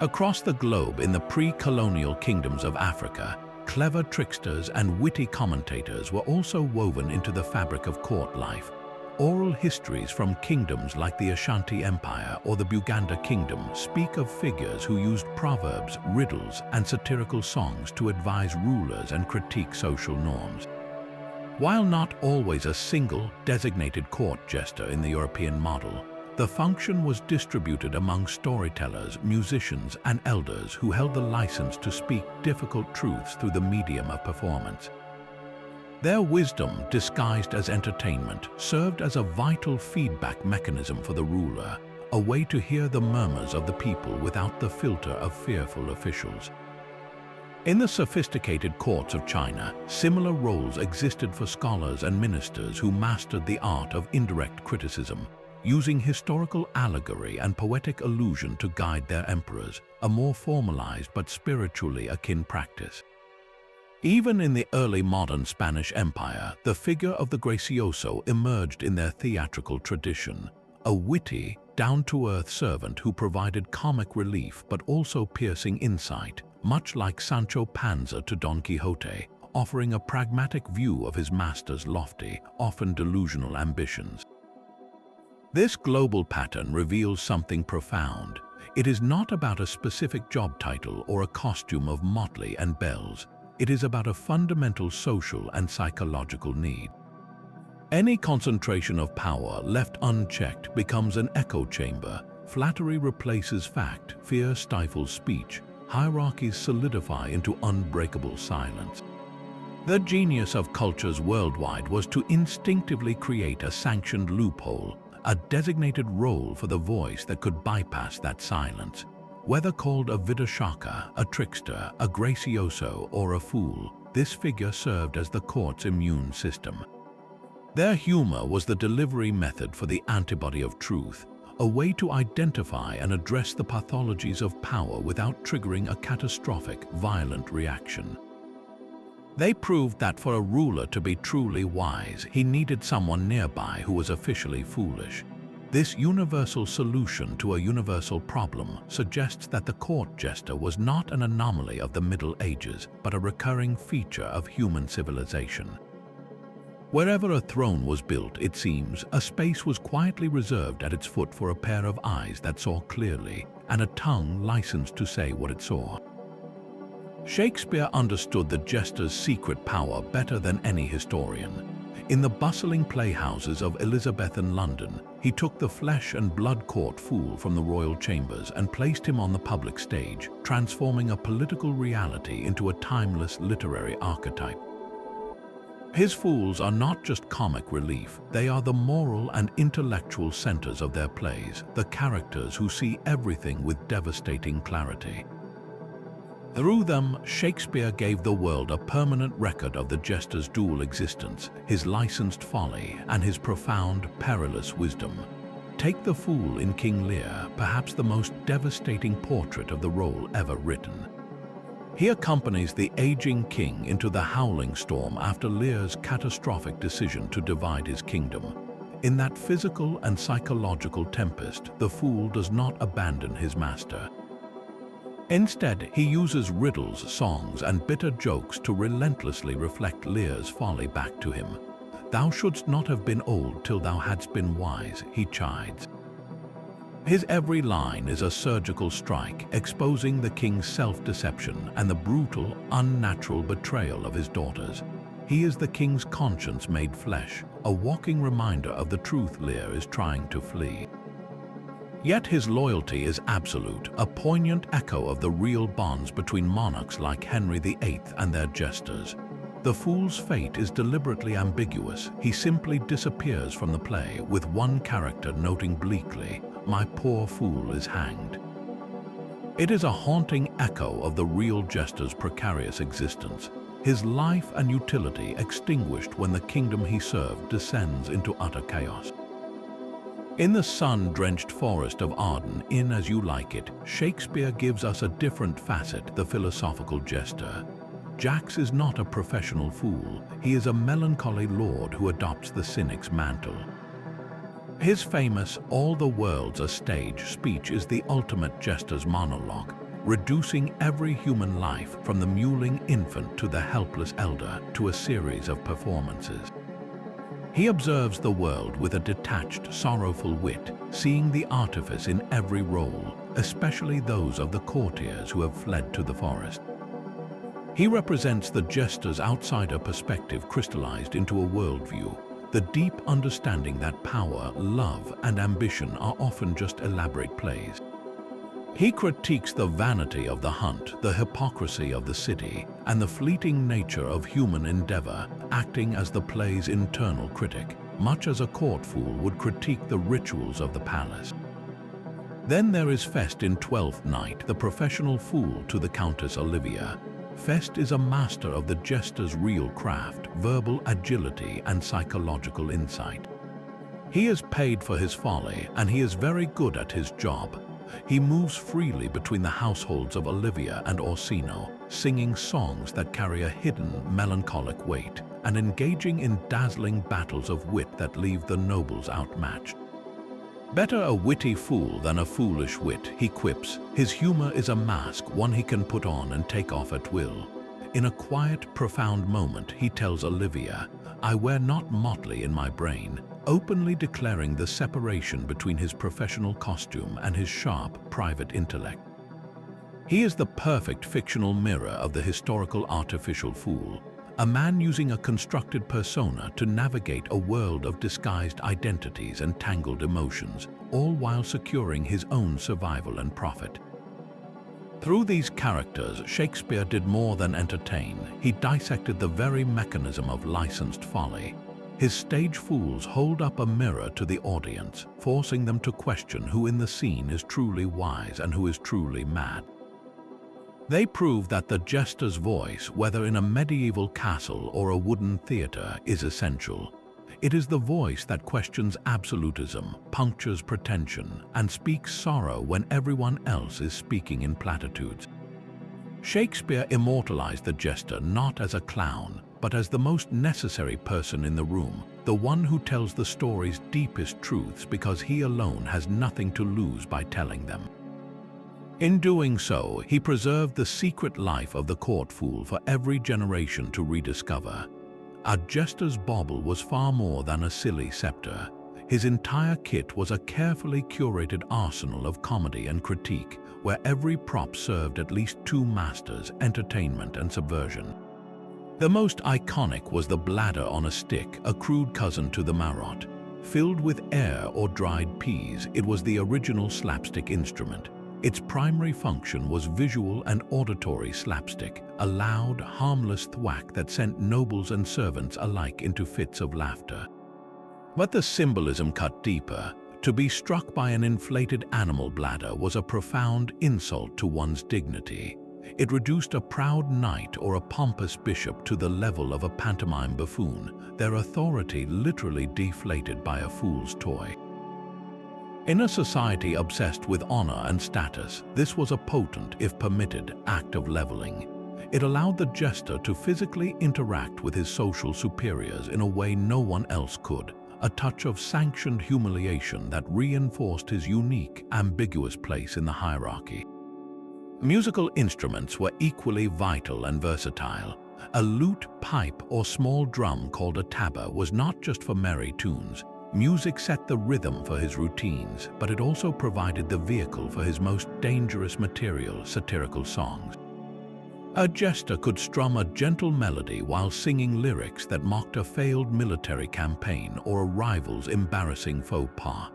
Across the globe in the pre-colonial kingdoms of Africa, clever tricksters and witty commentators were also woven into the fabric of court life. Oral histories from kingdoms like the Ashanti Empire or the Buganda Kingdom speak of figures who used proverbs, riddles, and satirical songs to advise rulers and critique social norms. While not always a single, designated court jester in the European model, the function was distributed among storytellers, musicians, and elders who held the license to speak difficult truths through the medium of performance. Their wisdom, disguised as entertainment, served as a vital feedback mechanism for the ruler, a way to hear the murmurs of the people without the filter of fearful officials. In the sophisticated courts of China, similar roles existed for scholars and ministers who mastered the art of indirect criticism, using historical allegory and poetic allusion to guide their emperors, a more formalized but spiritually akin practice. Even in the early modern Spanish Empire, the figure of the gracioso emerged in their theatrical tradition, a witty, down-to-earth servant who provided comic relief but also piercing insight, much like Sancho Panza to Don Quixote, offering a pragmatic view of his master's lofty, often delusional ambitions. This global pattern reveals something profound. It is not about a specific job title or a costume of motley and bells. It is about a fundamental social and psychological need. Any concentration of power left unchecked becomes an echo chamber. Flattery replaces fact, fear stifles speech, hierarchies solidify into unbreakable silence. The genius of cultures worldwide was to instinctively create a sanctioned loophole, a designated role for the voice that could bypass that silence. Whether called a vidashaka, a trickster, a gracioso, or a fool, this figure served as the court's immune system. Their humor was the delivery method for the antibody of truth, a way to identify and address the pathologies of power without triggering a catastrophic, violent reaction. They proved that for a ruler to be truly wise, he needed someone nearby who was officially foolish. This universal solution to a universal problem suggests that the court jester was not an anomaly of the Middle Ages, but a recurring feature of human civilization. Wherever a throne was built, it seems, a space was quietly reserved at its foot for a pair of eyes that saw clearly, and a tongue licensed to say what it saw. Shakespeare understood the jester's secret power better than any historian. In the bustling playhouses of Elizabethan London, he took the flesh and blood court fool from the royal chambers and placed him on the public stage, transforming a political reality into a timeless literary archetype. His fools are not just comic relief, they are the moral and intellectual centers of their plays, the characters who see everything with devastating clarity. Through them, Shakespeare gave the world a permanent record of the jester's dual existence, his licensed folly and his profound, perilous wisdom. Take the fool in King Lear, perhaps the most devastating portrait of the role ever written. He accompanies the aging king into the howling storm after Lear's catastrophic decision to divide his kingdom. In that physical and psychological tempest, the fool does not abandon his master. Instead, he uses riddles, songs, and bitter jokes to relentlessly reflect Lear's folly back to him. "Thou shouldst not have been old till thou hadst been wise," he chides. His every line is a surgical strike, exposing the king's self-deception and the brutal, unnatural betrayal of his daughters. He is the king's conscience made flesh, a walking reminder of the truth Lear is trying to flee. Yet his loyalty is absolute, a poignant echo of the real bonds between monarchs like Henry VIII and their jesters. The fool's fate is deliberately ambiguous. He simply disappears from the play, with one character noting bleakly, "My poor fool is hanged." It is a haunting echo of the real jester's precarious existence. His life and utility extinguished when the kingdom he served descends into utter chaos. In the sun-drenched forest of Arden, in As You Like It, Shakespeare gives us a different facet, the philosophical jester. Jax is not a professional fool. He is a melancholy lord who adopts the cynic's mantle. His famous "All the world's a stage" speech is the ultimate jester's monologue, reducing every human life, from the mewling infant to the helpless elder, to a series of performances. He observes the world with a detached, sorrowful wit, seeing the artifice in every role, especially those of the courtiers who have fled to the forest. He represents the jester's outsider perspective crystallized into a worldview, the deep understanding that power, love, and ambition are often just elaborate plays. He critiques the vanity of the hunt, the hypocrisy of the city, and the fleeting nature of human endeavor, acting as the play's internal critic, much as a court fool would critique the rituals of the palace. Then there is Fest in Twelfth Night, the professional fool to the Countess Olivia. Fest is a master of the jester's real craft, verbal agility, and psychological insight. He is paid for his folly, and he is very good at his job. He moves freely between the households of Olivia and Orsino, singing songs that carry a hidden, melancholic weight, and engaging in dazzling battles of wit that leave the nobles outmatched. "Better a witty fool than a foolish wit," he quips. His humor is a mask, one he can put on and take off at will. In a quiet, profound moment, he tells Olivia, "I wear not motley in my brain," openly declaring the separation between his professional costume and his sharp, private intellect. He is the perfect fictional mirror of the historical artificial fool, a man using a constructed persona to navigate a world of disguised identities and tangled emotions, all while securing his own survival and profit. Through these characters, Shakespeare did more than entertain. He dissected the very mechanism of licensed folly. His stage fools hold up a mirror to the audience, forcing them to question who in the scene is truly wise and who is truly mad. They prove that the jester's voice, whether in a medieval castle or a wooden theater, is essential. It is the voice that questions absolutism, punctures pretension, and speaks sorrow when everyone else is speaking in platitudes. Shakespeare immortalized the jester not as a clown, but as the most necessary person in the room, the one who tells the story's deepest truths because he alone has nothing to lose by telling them. In doing so, he preserved the secret life of the court fool for every generation to rediscover. A jester's bauble was far more than a silly scepter. His entire kit was a carefully curated arsenal of comedy and critique, where every prop served at least two masters, entertainment and subversion. The most iconic was the bladder on a stick, a crude cousin to the marotte. Filled with air or dried peas, it was the original slapstick instrument. Its primary function was visual and auditory slapstick, a loud, harmless thwack that sent nobles and servants alike into fits of laughter. But the symbolism cut deeper. To be struck by an inflated animal bladder was a profound insult to one's dignity. It reduced a proud knight or a pompous bishop to the level of a pantomime buffoon, their authority literally deflated by a fool's toy. In a society obsessed with honor and status, this was a potent, if permitted, act of leveling. It allowed the jester to physically interact with his social superiors in a way no one else could, a touch of sanctioned humiliation that reinforced his unique, ambiguous place in the hierarchy. Musical instruments were equally vital and versatile. A lute, pipe, or small drum called a tabor was not just for merry tunes. Music set the rhythm for his routines, but it also provided the vehicle for his most dangerous material, satirical songs. A jester could strum a gentle melody while singing lyrics that mocked a failed military campaign or a rival's embarrassing faux pas.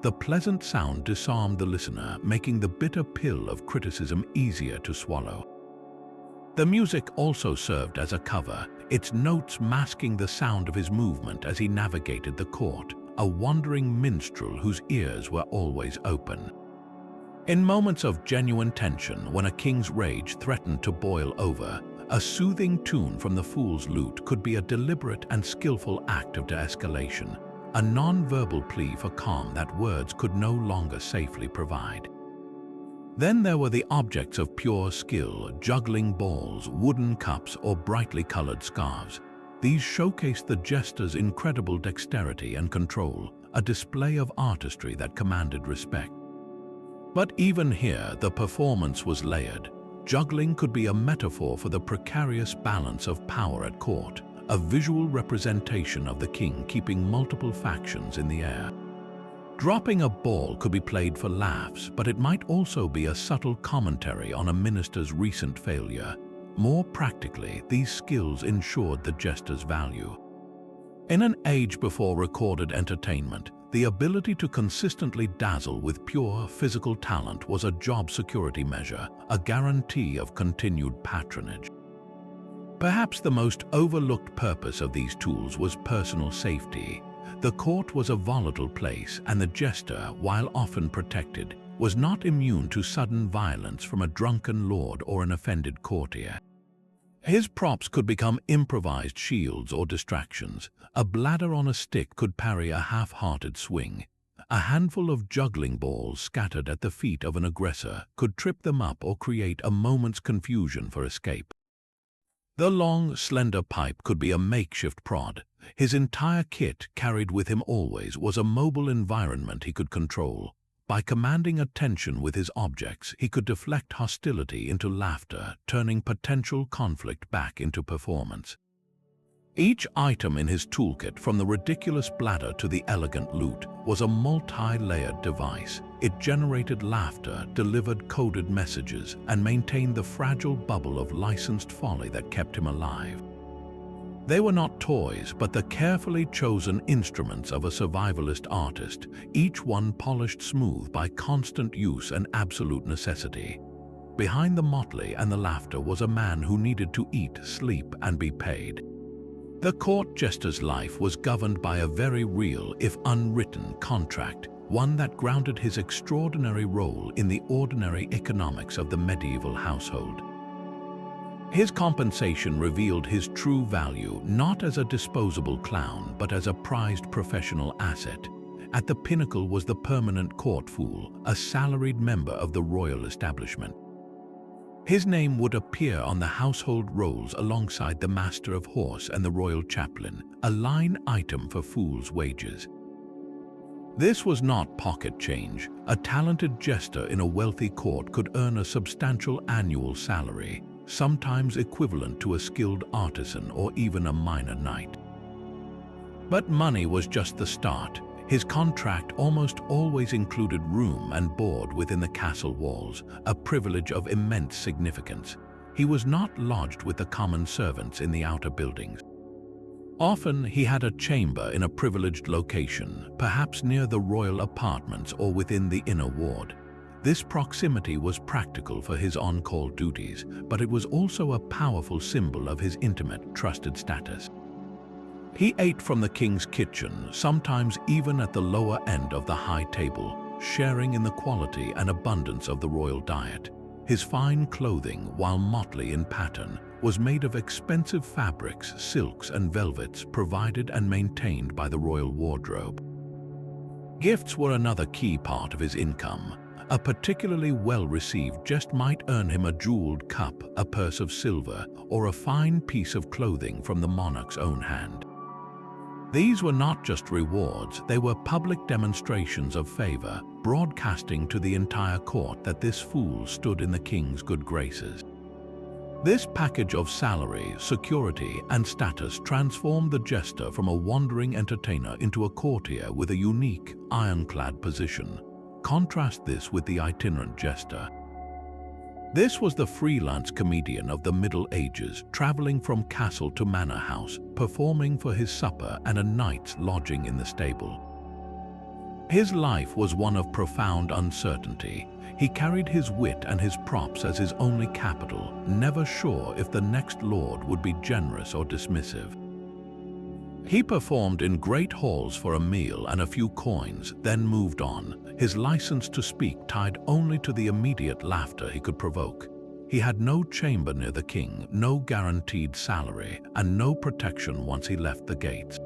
The pleasant sound disarmed the listener, making the bitter pill of criticism easier to swallow. The music also served as a cover, its notes masking the sound of his movement as he navigated the court, a wandering minstrel whose ears were always open. In moments of genuine tension, when a king's rage threatened to boil over, a soothing tune from the fool's lute could be a deliberate and skillful act of de-escalation, a non-verbal plea for calm that words could no longer safely provide. Then there were the objects of pure skill, juggling balls, wooden cups, or brightly colored scarves. These showcased the jester's incredible dexterity and control, a display of artistry that commanded respect. But even here, the performance was layered. Juggling could be a metaphor for the precarious balance of power at court, a visual representation of the king keeping multiple factions in the air. Dropping a ball could be played for laughs, but it might also be a subtle commentary on a minister's recent failure. More practically, these skills ensured the jester's value. In an age before recorded entertainment, the ability to consistently dazzle with pure physical talent was a job security measure, a guarantee of continued patronage. Perhaps the most overlooked purpose of these tools was personal safety. The court was a volatile place, and the jester, while often protected, was not immune to sudden violence from a drunken lord or an offended courtier. His props could become improvised shields or distractions. A bladder on a stick could parry a half-hearted swing. A handful of juggling balls scattered at the feet of an aggressor could trip them up or create a moment's confusion for escape. The long, slender pipe could be a makeshift prod. His entire kit, carried with him always, was a mobile environment he could control. By commanding attention with his objects, he could deflect hostility into laughter, turning potential conflict back into performance. Each item in his toolkit, from the ridiculous bladder to the elegant lute, was a multi-layered device. It generated laughter, delivered coded messages, and maintained the fragile bubble of licensed folly that kept him alive. They were not toys, but the carefully chosen instruments of a survivalist artist, each one polished smooth by constant use and absolute necessity. behind the motley and the laughter was a man who needed to eat, sleep, and be paid. The court jester's life was governed by a very real, if unwritten, contract, one that grounded his extraordinary role in the ordinary economics of the medieval household. His compensation revealed his true value not as a disposable clown but as a prized professional asset. At the pinnacle was the permanent court fool, a salaried member of the royal establishment. His name would appear on the household rolls alongside the master of horse and the royal chaplain, a line item for fools' wages. This was not pocket change. A talented jester in a wealthy court could earn a substantial annual salary, sometimes equivalent to a skilled artisan or even a minor knight. But money was just the start. His contract almost always included room and board within the castle walls, a privilege of immense significance. He was not lodged with the common servants in the outer buildings. Often he had a chamber in a privileged location, perhaps near the royal apartments or within the inner ward. This proximity was practical for his on-call duties, but it was also a powerful symbol of his intimate, trusted status. He ate from the king's kitchen, sometimes even at the lower end of the high table, sharing in the quality and abundance of the royal diet. His fine clothing, while motley in pattern, was made of expensive fabrics, silks, and velvets provided and maintained by the royal wardrobe. Gifts were another key part of his income. A particularly well-received jest might earn him a jeweled cup, a purse of silver, or a fine piece of clothing from the monarch's own hand. These were not just rewards, they were public demonstrations of favor, broadcasting to the entire court that this fool stood in the king's good graces. This package of salary, security, and status transformed the jester from a wandering entertainer into a courtier with a unique, ironclad position. Contrast this with the itinerant jester. This was the freelance comedian of the Middle Ages, traveling from castle to manor house, performing for his supper and a night's lodging in the stable. His life was one of profound uncertainty. He carried his wit and his props as his only capital, never sure if the next lord would be generous or dismissive. He performed in great halls for a meal and a few coins, then moved on, his license to speak tied only to the immediate laughter he could provoke. He had no chamber near the king, no guaranteed salary, and no protection once he left the gates.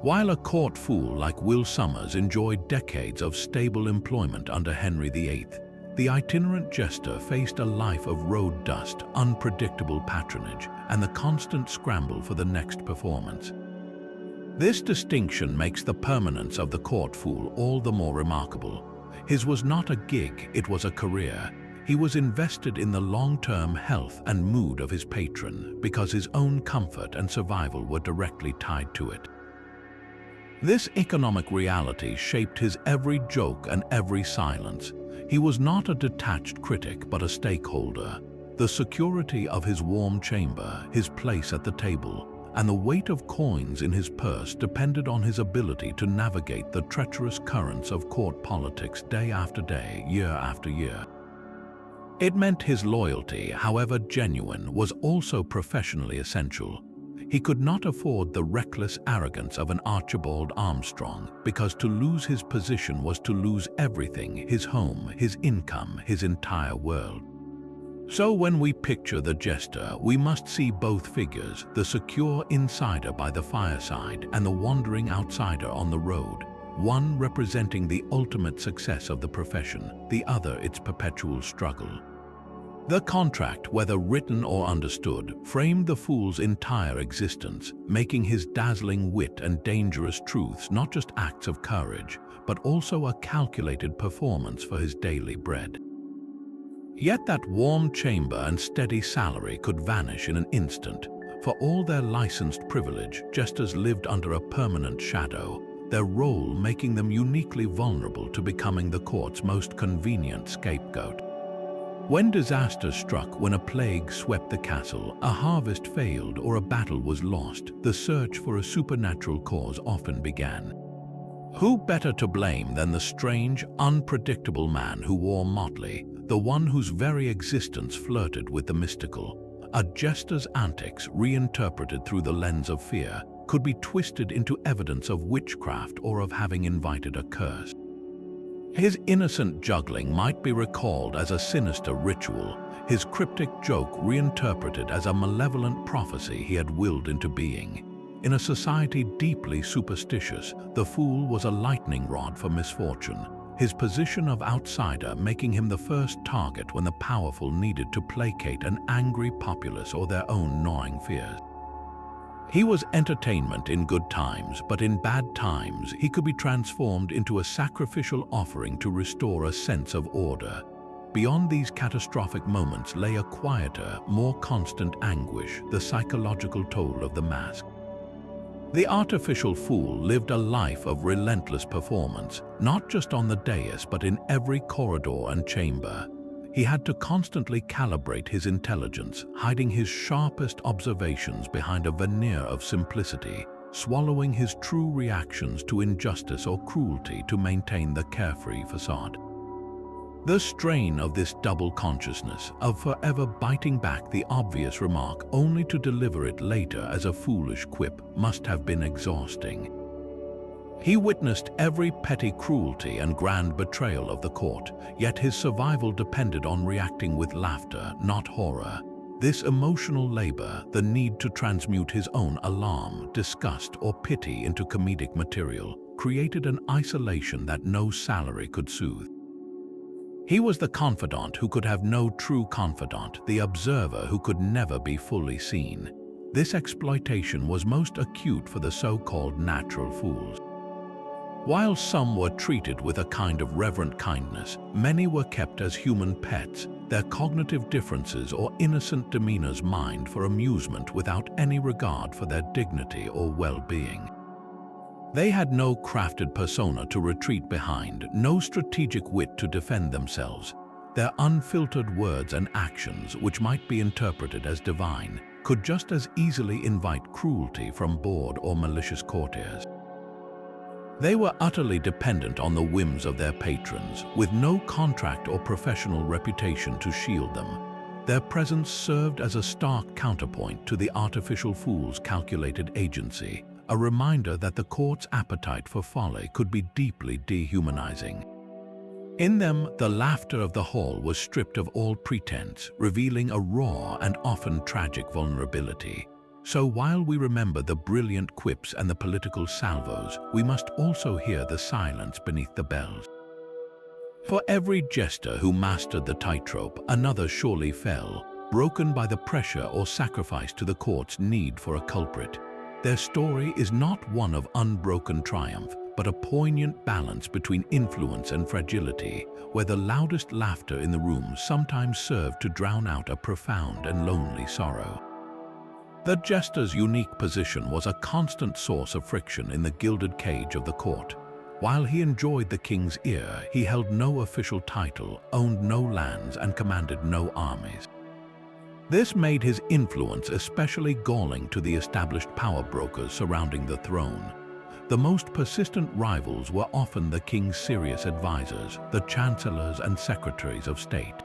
While a court fool like Will Sommers enjoyed decades of stable employment under Henry VIII, the itinerant jester faced a life of road dust, unpredictable patronage, and the constant scramble for the next performance. This distinction makes the permanence of the court fool all the more remarkable. His was not a gig, it was a career. He was invested in the long-term health and mood of his patron because his own comfort and survival were directly tied to it. This economic reality shaped his every joke and every silence. He was not a detached critic but a stakeholder. The security of his warm chamber, his place at the table, and the weight of coins in his purse depended on his ability to navigate the treacherous currents of court politics day after day, year after year. It meant his loyalty, however genuine, was also professionally essential. He could not afford the reckless arrogance of an Archibald Armstrong, because to lose his position was to lose everything: his home, his income, his entire world. So when we picture the jester, we must see both figures, the secure insider by the fireside and the wandering outsider on the road, one representing the ultimate success of the profession, the other its perpetual struggle. The contract, whether written or understood, framed the fool's entire existence, making his dazzling wit and dangerous truths not just acts of courage, but also a calculated performance for his daily bread. Yet that warm chamber and steady salary could vanish in an instant. For all their licensed privilege, jesters lived under a permanent shadow, their role making them uniquely vulnerable to becoming the court's most convenient scapegoat. When disaster struck, when a plague swept the castle, a harvest failed, or a battle was lost, the search for a supernatural cause often began. Who better to blame than the strange, unpredictable man who wore motley, the one whose very existence flirted with the mystical. A jester's antics, reinterpreted through the lens of fear, could be twisted into evidence of witchcraft or of having invited a curse. His innocent juggling might be recalled as a sinister ritual, his cryptic joke reinterpreted as a malevolent prophecy he had willed into being. In a society deeply superstitious, the fool was a lightning rod for misfortune, his position of outsider making him the first target when the powerful needed to placate an angry populace or their own gnawing fears. He was entertainment in good times, but in bad times he could be transformed into a sacrificial offering to restore a sense of order. Beyond these catastrophic moments lay a quieter, more constant anguish, the psychological toll of the mask. The artificial fool lived a life of relentless performance, not just on the dais but in every corridor and chamber. He had to constantly calibrate his intelligence, hiding his sharpest observations behind a veneer of simplicity, swallowing his true reactions to injustice or cruelty to maintain the carefree facade. The strain of this double consciousness, of forever biting back the obvious remark only to deliver it later as a foolish quip, must have been exhausting. He witnessed every petty cruelty and grand betrayal of the court, yet his survival depended on reacting with laughter, not horror. This emotional labor, the need to transmute his own alarm, disgust, or pity into comedic material, created an isolation that no salary could soothe. He was the confidant who could have no true confidant, the observer who could never be fully seen. This exploitation was most acute for the so-called natural fools. While some were treated with a kind of reverent kindness, many were kept as human pets, their cognitive differences or innocent demeanors mined for amusement without any regard for their dignity or well-being. They had no crafted persona to retreat behind, no strategic wit to defend themselves. Their unfiltered words and actions, which might be interpreted as divine, could just as easily invite cruelty from bored or malicious courtiers. They were utterly dependent on the whims of their patrons, with no contract or professional reputation to shield them. Their presence served as a stark counterpoint to the artificial fool's calculated agency, a reminder that the court's appetite for folly could be deeply dehumanizing. In them, the laughter of the hall was stripped of all pretense, revealing a raw and often tragic vulnerability. So while we remember the brilliant quips and the political salvos, we must also hear the silence beneath the bells. For every jester who mastered the tightrope, another surely fell, broken by the pressure or sacrifice to the court's need for a culprit. Their story is not one of unbroken triumph, but a poignant balance between influence and fragility, where the loudest laughter in the room sometimes served to drown out a profound and lonely sorrow. The jester's unique position was a constant source of friction in the gilded cage of the court. While he enjoyed the king's ear, he held no official title, owned no lands, and commanded no armies. This made his influence especially galling to the established power brokers surrounding the throne. The most persistent rivals were often the king's serious advisors, the chancellors and secretaries of state.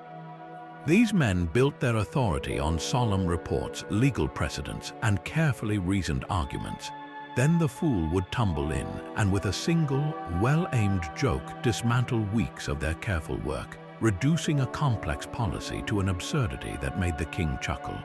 These men built their authority on solemn reports, legal precedents, and carefully reasoned arguments. Then the fool would tumble in and with a single, well-aimed joke dismantle weeks of their careful work, reducing a complex policy to an absurdity that made the king chuckle.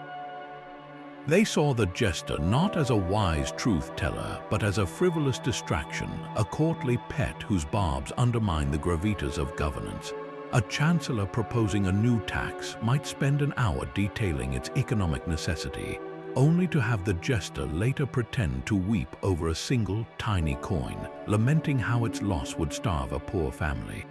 They saw the jester not as a wise truth-teller, but as a frivolous distraction, a courtly pet whose barbs undermine the gravitas of governance. A chancellor proposing a new tax might spend an hour detailing its economic necessity, only to have the jester later pretend to weep over a single tiny coin, lamenting how its loss would starve a poor family.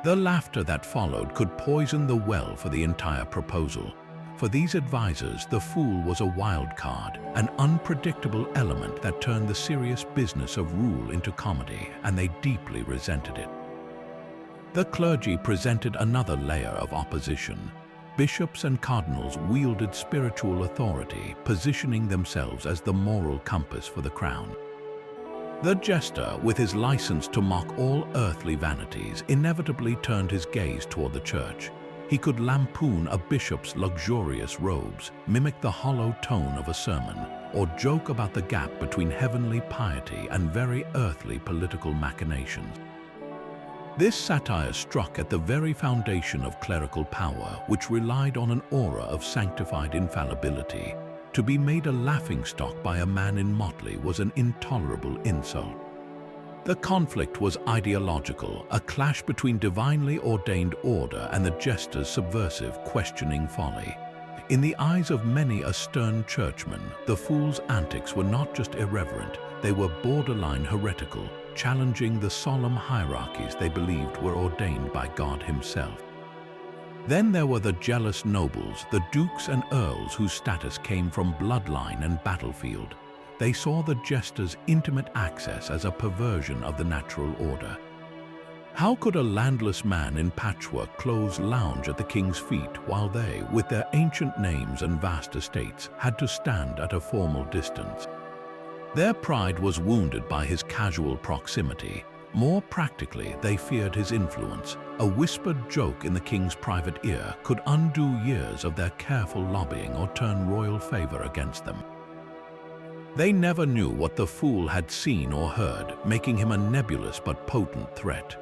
The laughter that followed could poison the well for the entire proposal. For these advisors, the fool was a wild card, an unpredictable element that turned the serious business of rule into comedy, and they deeply resented it. The clergy presented another layer of opposition. Bishops and cardinals wielded spiritual authority, positioning themselves as the moral compass for the crown. The jester, with his license to mock all earthly vanities, inevitably turned his gaze toward the church. He could lampoon a bishop's luxurious robes, mimic the hollow tone of a sermon, or joke about the gap between heavenly piety and very earthly political machinations. This satire struck at the very foundation of clerical power, which relied on an aura of sanctified infallibility. To be made a laughingstock by a man in motley was an intolerable insult. The conflict was ideological, a clash between divinely ordained order and the jester's subversive, questioning folly. In the eyes of many a stern churchman, the fool's antics were not just irreverent, they were borderline heretical, challenging the solemn hierarchies they believed were ordained by God himself. Then there were the jealous nobles, the dukes and earls whose status came from bloodline and battlefield. They saw the jester's intimate access as a perversion of the natural order. How could a landless man in patchwork clothes lounge at the king's feet while they, with their ancient names and vast estates, had to stand at a formal distance? Their pride was wounded by his casual proximity. More practically, they feared his influence. A whispered joke in the king's private ear could undo years of their careful lobbying or turn royal favor against them. They never knew what the fool had seen or heard, making him a nebulous but potent threat.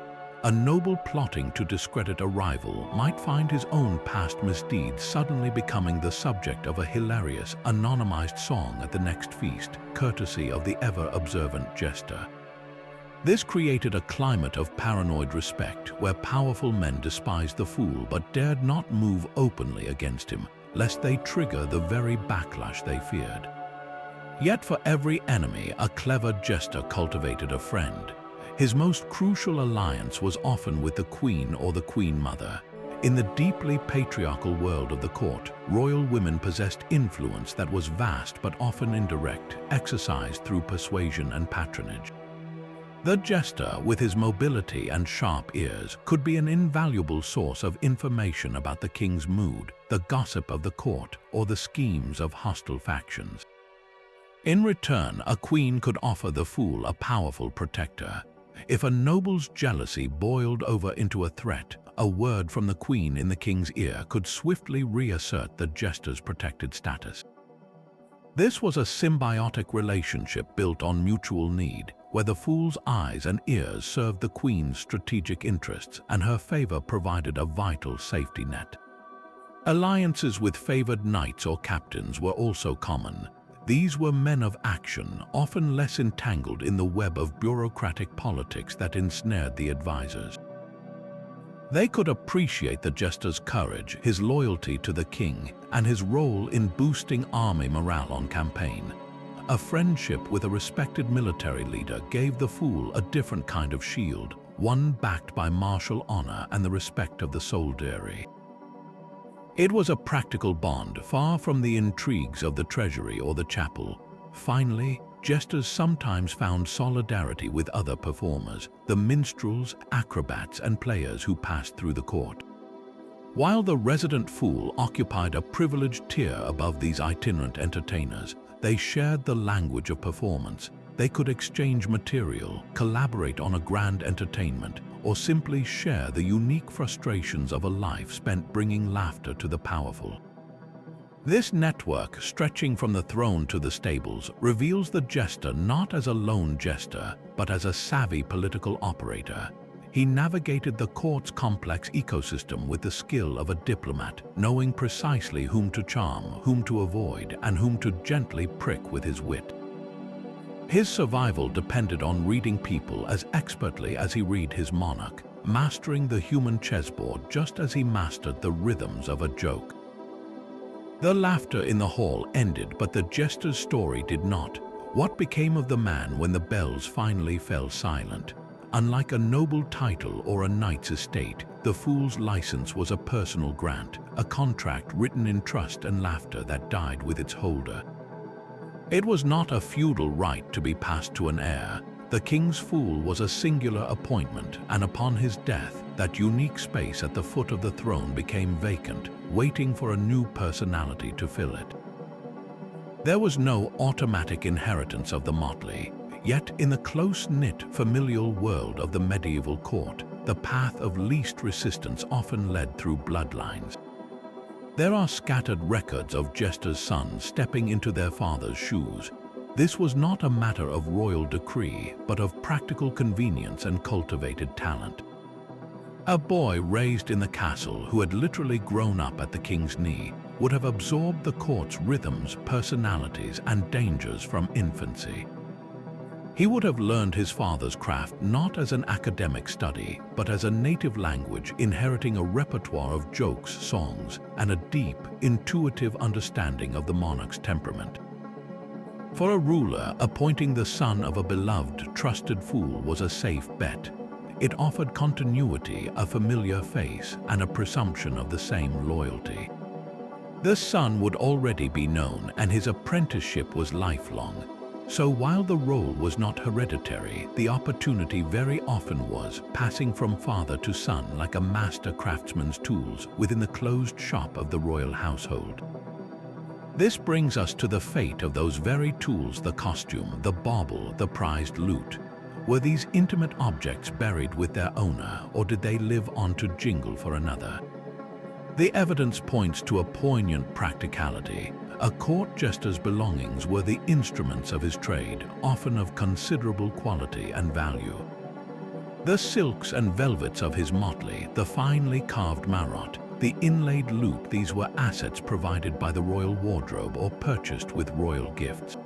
A noble plotting to discredit a rival might find his own past misdeeds suddenly becoming the subject of a hilarious, anonymized song at the next feast, courtesy of the ever-observant jester. This created a climate of paranoid respect where powerful men despised the fool but dared not move openly against him, lest they trigger the very backlash they feared. Yet for every enemy, a clever jester cultivated a friend. His most crucial alliance was often with the queen or the queen mother. In the deeply patriarchal world of the court, royal women possessed influence that was vast but often indirect, exercised through persuasion and patronage. The jester, with his mobility and sharp ears, could be an invaluable source of information about the king's mood, the gossip of the court, or the schemes of hostile factions. In return, a queen could offer the fool a powerful protector. If a noble's jealousy boiled over into a threat, a word from the queen in the king's ear could swiftly reassert the jester's protected status. This was a symbiotic relationship built on mutual need, where the fool's eyes and ears served the queen's strategic interests and her favor provided a vital safety net. Alliances with favored knights or captains were also common. These were men of action, often less entangled in the web of bureaucratic politics that ensnared the advisors. They could appreciate the jester's courage, his loyalty to the king, and his role in boosting army morale on campaign. A friendship with a respected military leader gave the fool a different kind of shield, one backed by martial honor and the respect of the soldiery. It was a practical bond, far from the intrigues of the treasury or the chapel. Finally, jesters sometimes found solidarity with other performers, the minstrels, acrobats, and players who passed through the court. While the resident fool occupied a privileged tier above these itinerant entertainers, they shared the language of performance. They could exchange material, collaborate on a grand entertainment, or simply share the unique frustrations of a life spent bringing laughter to the powerful. This network, stretching from the throne to the stables, reveals the jester not as a lone jester, but as a savvy political operator. He navigated the court's complex ecosystem with the skill of a diplomat, knowing precisely whom to charm, whom to avoid, and whom to gently prick with his wit. His survival depended on reading people as expertly as he read his monarch, mastering the human chessboard just as he mastered the rhythms of a joke. The laughter in the hall ended, but the jester's story did not. What became of the man when the bells finally fell silent? Unlike a noble title or a knight's estate, the fool's license was a personal grant, a contract written in trust and laughter that died with its holder. It was not a feudal right to be passed to an heir. The king's fool was a singular appointment, and upon his death, that unique space at the foot of the throne became vacant, waiting for a new personality to fill it. There was no automatic inheritance of the motley. Yet in the close-knit familial world of the medieval court, the path of least resistance often led through bloodlines. There are scattered records of Jesters' sons stepping into their father's shoes. This was not a matter of royal decree, but of practical convenience and cultivated talent. A boy raised in the castle who had literally grown up at the king's knee would have absorbed the court's rhythms, personalities, and dangers from infancy. He would have learned his father's craft not as an academic study, but as a native language, inheriting a repertoire of jokes, songs, and a deep, intuitive understanding of the monarch's temperament. For a ruler, appointing the son of a beloved, trusted fool was a safe bet. It offered continuity, a familiar face, and a presumption of the same loyalty. The son would already be known, and his apprenticeship was lifelong. So while the role was not hereditary, the opportunity very often was, passing from father to son like a master craftsman's tools within the closed shop of the royal household. This brings us to the fate of those very tools: the costume, the bauble, the prized loot. Were these intimate objects buried with their owner, or did they live on to jingle for another? The evidence points to a poignant practicality. A court jester's belongings were the instruments of his trade, often of considerable quality and value. The silks and velvets of his motley, the finely carved marotte, the inlaid loot, these were assets provided by the royal wardrobe or purchased with royal gifts.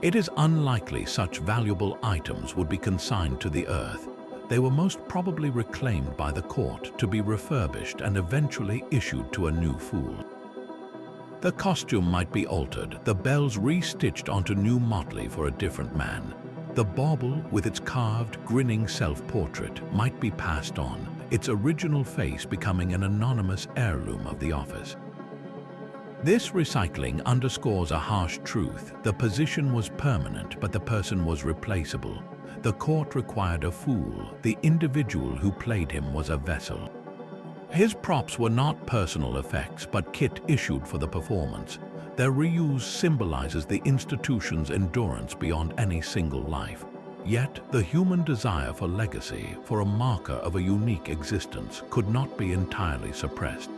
It is unlikely such valuable items would be consigned to the earth. They were most probably reclaimed by the court to be refurbished and eventually issued to a new fool. The costume might be altered, the bells restitched onto new motley for a different man. The bauble, with its carved, grinning self-portrait, might be passed on, its original face becoming an anonymous heirloom of the office. This recycling underscores a harsh truth. The position was permanent, but the person was replaceable. The court required a fool. The individual who played him was a vessel. His props were not personal effects, but kit issued for the performance. Their reuse symbolizes the institution's endurance beyond any single life. Yet, the human desire for legacy, for a marker of a unique existence, could not be entirely suppressed.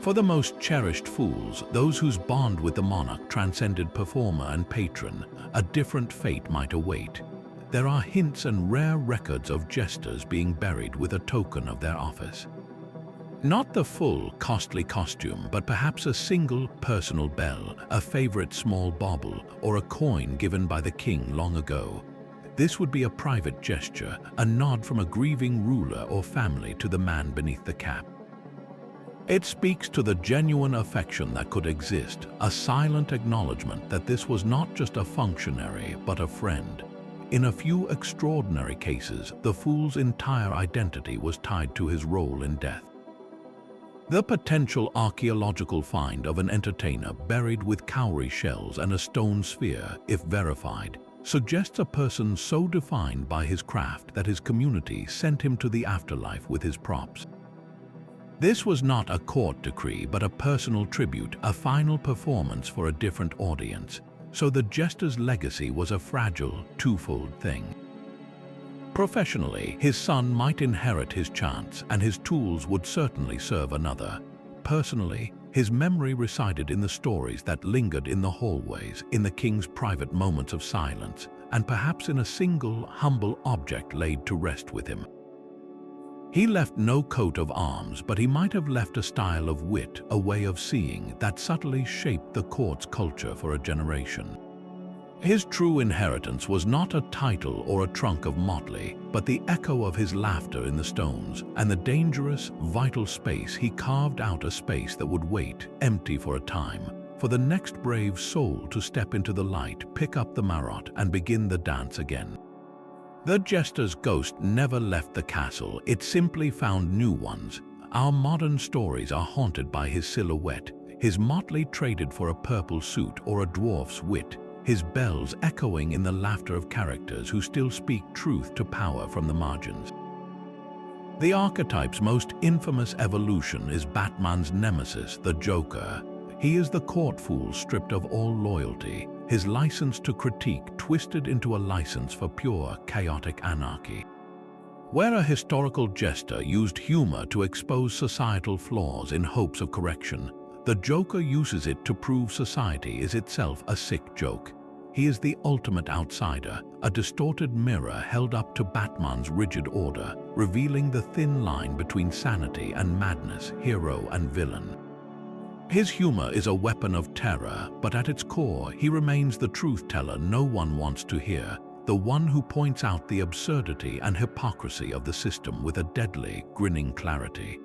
For the most cherished fools, those whose bond with the monarch transcended performer and patron, a different fate might await. There are hints and rare records of jesters being buried with a token of their office. Not the full, costly costume, but perhaps a single personal bell, a favorite small bauble, or a coin given by the king long ago. This would be a private gesture, a nod from a grieving ruler or family to the man beneath the cap. It speaks to the genuine affection that could exist, a silent acknowledgement that this was not just a functionary, but a friend. In a few extraordinary cases, the fool's entire identity was tied to his role in death. The potential archaeological find of an entertainer buried with cowrie shells and a stone sphere, if verified, suggests a person so defined by his craft that his community sent him to the afterlife with his props. This was not a court decree, but a personal tribute, a final performance for a different audience. So the jester's legacy was a fragile, twofold thing. Professionally, his son might inherit his chance, and his tools would certainly serve another. Personally, his memory resided in the stories that lingered in the hallways, in the king's private moments of silence, and perhaps in a single, humble object laid to rest with him. He left no coat of arms, but he might have left a style of wit, a way of seeing that subtly shaped the court's culture for a generation. His true inheritance was not a title or a trunk of motley, but the echo of his laughter in the stones, and the dangerous, vital space he carved out, a space that would wait, empty for a time, for the next brave soul to step into the light, pick up the marotte, and begin the dance again. The jester's ghost never left the castle, it simply found new ones. Our modern stories are haunted by his silhouette, his motley traded for a purple suit or a dwarf's wit, his bells echoing in the laughter of characters who still speak truth to power from the margins. The archetype's most infamous evolution is Batman's nemesis, the Joker. He is the court fool stripped of all loyalty, his license to critique twisted into a license for pure, chaotic anarchy. Where a historical jester used humor to expose societal flaws in hopes of correction, the Joker uses it to prove society is itself a sick joke. He is the ultimate outsider, a distorted mirror held up to Batman's rigid order, revealing the thin line between sanity and madness, hero and villain. His humor is a weapon of terror, but at its core, he remains the truth-teller no one wants to hear, the one who points out the absurdity and hypocrisy of the system with a deadly, grinning clarity.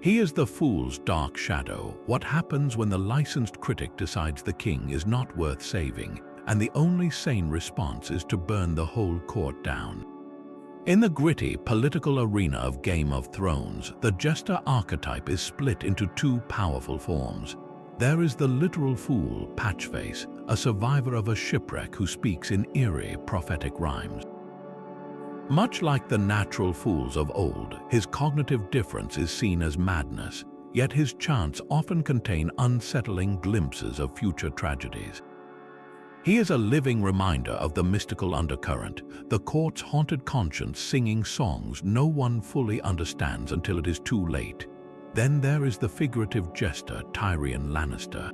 He is the fool's dark shadow, what happens when the licensed critic decides the king is not worth saving, and the only sane response is to burn the whole court down. In the gritty political arena of Game of Thrones, the jester archetype is split into two powerful forms. There is the literal fool, Patchface, a survivor of a shipwreck who speaks in eerie, prophetic rhymes. Much like the natural fools of old, his cognitive difference is seen as madness, yet his chants often contain unsettling glimpses of future tragedies. He is a living reminder of the mystical undercurrent, the court's haunted conscience singing songs no one fully understands until it is too late. Then there is the figurative jester, Tyrion Lannister.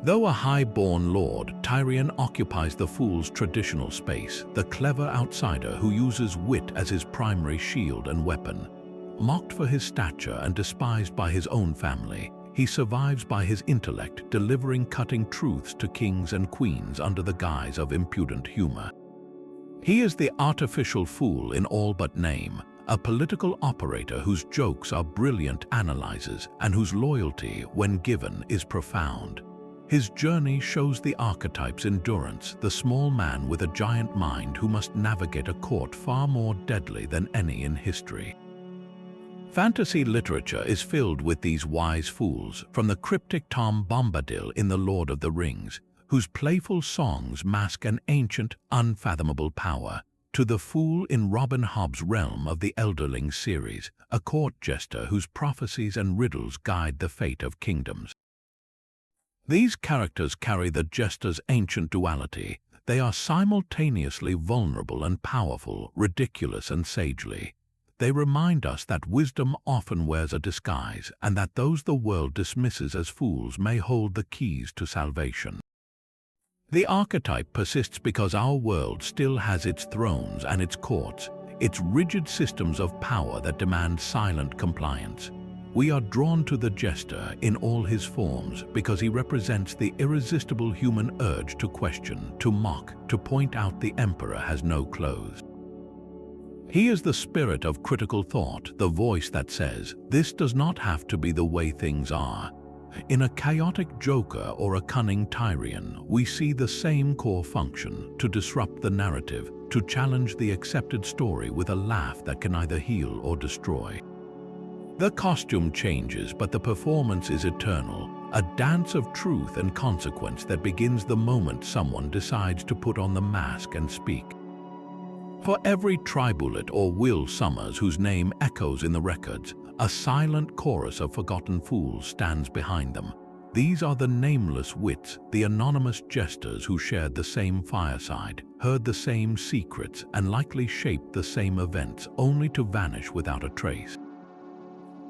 Though a high-born lord, Tyrion occupies the fool's traditional space, the clever outsider who uses wit as his primary shield and weapon. Mocked for his stature and despised by his own family, he survives by his intellect, delivering cutting truths to kings and queens under the guise of impudent humor. He is the artificial fool in all but name, a political operator whose jokes are brilliant analyzers and whose loyalty, when given, is profound. His journey shows the archetype's endurance, the small man with a giant mind who must navigate a court far more deadly than any in history. Fantasy literature is filled with these wise fools, from the cryptic Tom Bombadil in The Lord of the Rings, whose playful songs mask an ancient, unfathomable power, to the fool in Robin Hobb's realm of the Elderling series, a court jester whose prophecies and riddles guide the fate of kingdoms. These characters carry the jester's ancient duality. They are simultaneously vulnerable and powerful, ridiculous and sagely. They remind us that wisdom often wears a disguise, and that those the world dismisses as fools may hold the keys to salvation. The archetype persists because our world still has its thrones and its courts, its rigid systems of power that demand silent compliance. We are drawn to the jester in all his forms because he represents the irresistible human urge to question, to mock, to point out the emperor has no clothes. He is the spirit of critical thought, the voice that says, this does not have to be the way things are. In a chaotic Joker or a cunning Tyrion, we see the same core function, to disrupt the narrative, to challenge the accepted story with a laugh that can either heal or destroy. The costume changes, but the performance is eternal, a dance of truth and consequence that begins the moment someone decides to put on the mask and speak. For every Tribulet or Will Summers whose name echoes in the records, a silent chorus of forgotten fools stands behind them. These are the nameless wits, the anonymous jesters who shared the same fireside, heard the same secrets, and likely shaped the same events, only to vanish without a trace.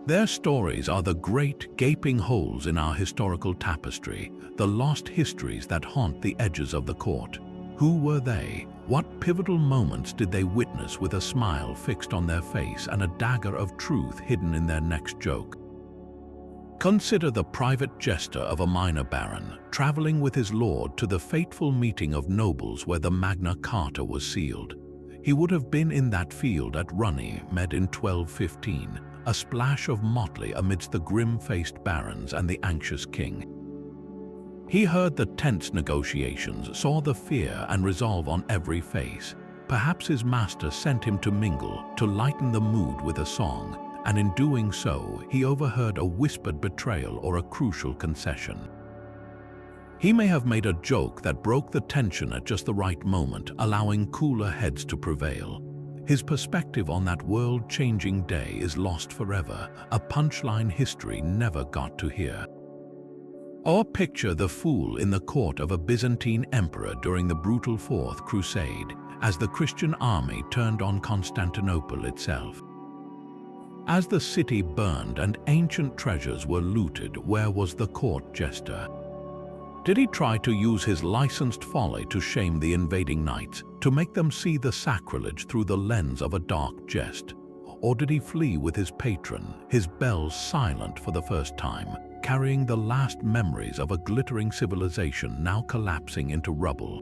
Their stories are the great, gaping holes in our historical tapestry, the lost histories that haunt the edges of the court. Who were they? What pivotal moments did they witness with a smile fixed on their face and a dagger of truth hidden in their next joke? Consider the private jester of a minor baron, traveling with his lord to the fateful meeting of nobles where the Magna Carta was sealed. He would have been in that field at Runnymede in 1215, a splash of motley amidst the grim-faced barons and the anxious king. He heard the tense negotiations, saw the fear and resolve on every face. Perhaps his master sent him to mingle, to lighten the mood with a song, and in doing so, he overheard a whispered betrayal or a crucial concession. He may have made a joke that broke the tension at just the right moment, allowing cooler heads to prevail. His perspective on that world-changing day is lost forever, a punchline history never got to hear. Or picture the fool in the court of a Byzantine emperor during the brutal Fourth Crusade, as the Christian army turned on Constantinople itself. As the city burned and ancient treasures were looted, where was the court jester? Did he try to use his licensed folly to shame the invading knights, to make them see the sacrilege through the lens of a dark jest? Or did he flee with his patron, his bells silent for the first time, carrying the last memories of a glittering civilization now collapsing into rubble?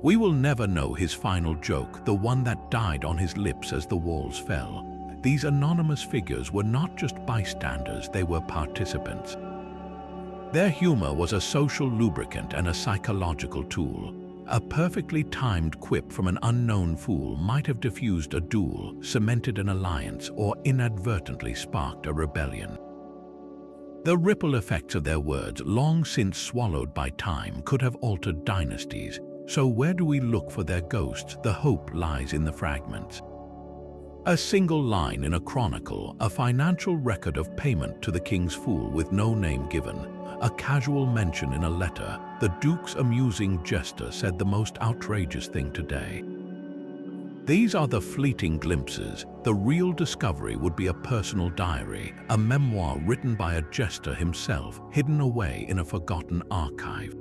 We will never know his final joke, the one that died on his lips as the walls fell. These anonymous figures were not just bystanders, they were participants. Their humor was a social lubricant and a psychological tool. A perfectly timed quip from an unknown fool might have diffused a duel, cemented an alliance, or inadvertently sparked a rebellion. The ripple effects of their words, long since swallowed by time, could have altered dynasties. So where do we look for their ghosts? The hope lies in the fragments. A single line in a chronicle, a financial record of payment to the king's fool with no name given, a casual mention in a letter. The Duke's amusing jester said the most outrageous thing today. These are the fleeting glimpses. The real discovery would be a personal diary, a memoir written by a jester himself, hidden away in a forgotten archive.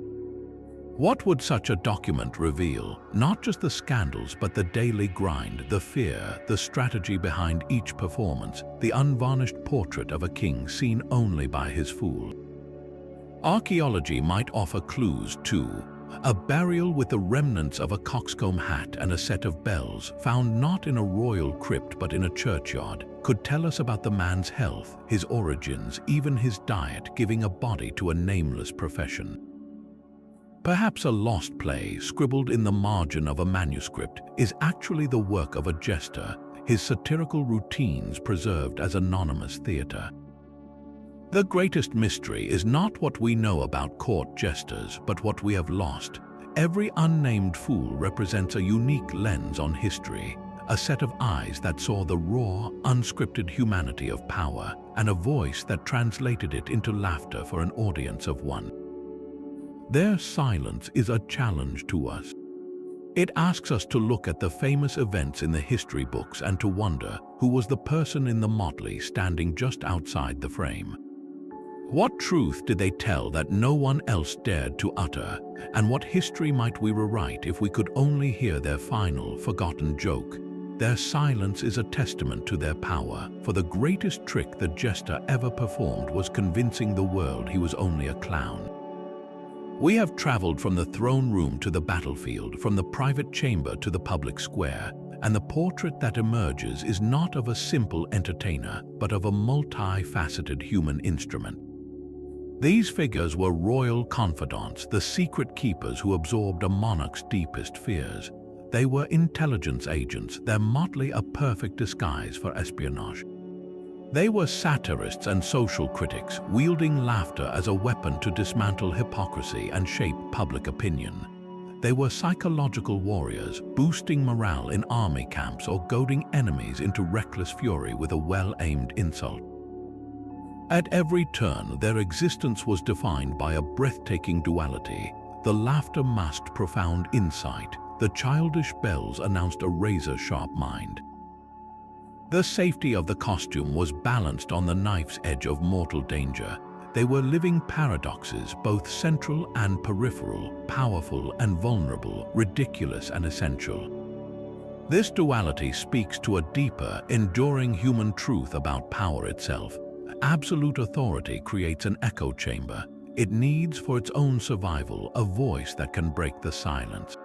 What would such a document reveal? Not just the scandals, but the daily grind, the fear, the strategy behind each performance, the unvarnished portrait of a king seen only by his fool. Archaeology might offer clues too. A burial with the remnants of a coxcomb hat and a set of bells, found not in a royal crypt but in a churchyard, could tell us about the man's health, his origins, even his diet, giving a body to a nameless profession. Perhaps a lost play, scribbled in the margin of a manuscript, is actually the work of a jester, his satirical routines preserved as anonymous theater. The greatest mystery is not what we know about court jesters, but what we have lost. Every unnamed fool represents a unique lens on history, a set of eyes that saw the raw, unscripted humanity of power, and a voice that translated it into laughter for an audience of one. Their silence is a challenge to us. It asks us to look at the famous events in the history books and to wonder who was the person in the motley standing just outside the frame. What truth did they tell that no one else dared to utter, and what history might we rewrite if we could only hear their final, forgotten joke? Their silence is a testament to their power, for the greatest trick the jester ever performed was convincing the world he was only a clown. We have traveled from the throne room to the battlefield, from the private chamber to the public square, and the portrait that emerges is not of a simple entertainer, but of a multi-faceted human instrument. These figures were royal confidants, the secret keepers who absorbed a monarch's deepest fears. They were intelligence agents, their motley a perfect disguise for espionage. They were satirists and social critics, wielding laughter as a weapon to dismantle hypocrisy and shape public opinion. They were psychological warriors, boosting morale in army camps or goading enemies into reckless fury with a well-aimed insult. At every turn, their existence was defined by a breathtaking duality. The laughter masked profound insight. The childish bells announced a razor-sharp mind. The safety of the costume was balanced on the knife's edge of mortal danger. They were living paradoxes, both central and peripheral, powerful and vulnerable, ridiculous and essential. This duality speaks to a deeper, enduring human truth about power itself. Absolute authority creates an echo chamber. It needs, for its own survival, a voice that can break the silence.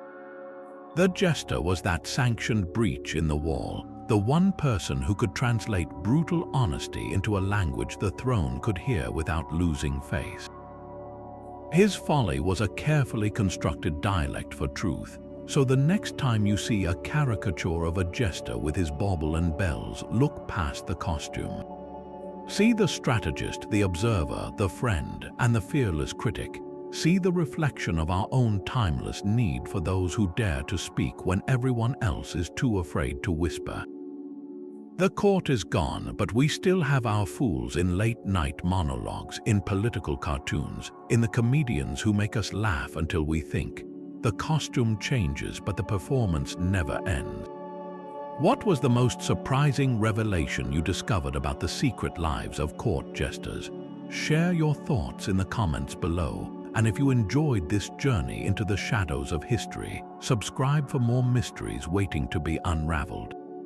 The jester was that sanctioned breach in the wall, the one person who could translate brutal honesty into a language the throne could hear without losing face. His folly was a carefully constructed dialect for truth, so the next time you see a caricature of a jester with his bauble and bells, look past the costume. See the strategist, the observer, the friend, and the fearless critic. See the reflection of our own timeless need for those who dare to speak when everyone else is too afraid to whisper. The court is gone, but we still have our fools in late-night monologues, in political cartoons, in the comedians who make us laugh until we think. The costume changes, but the performance never ends. What was the most surprising revelation you discovered about the secret lives of court jesters? Share your thoughts in the comments below. And if you enjoyed this journey into the shadows of history, subscribe for more mysteries waiting to be unraveled.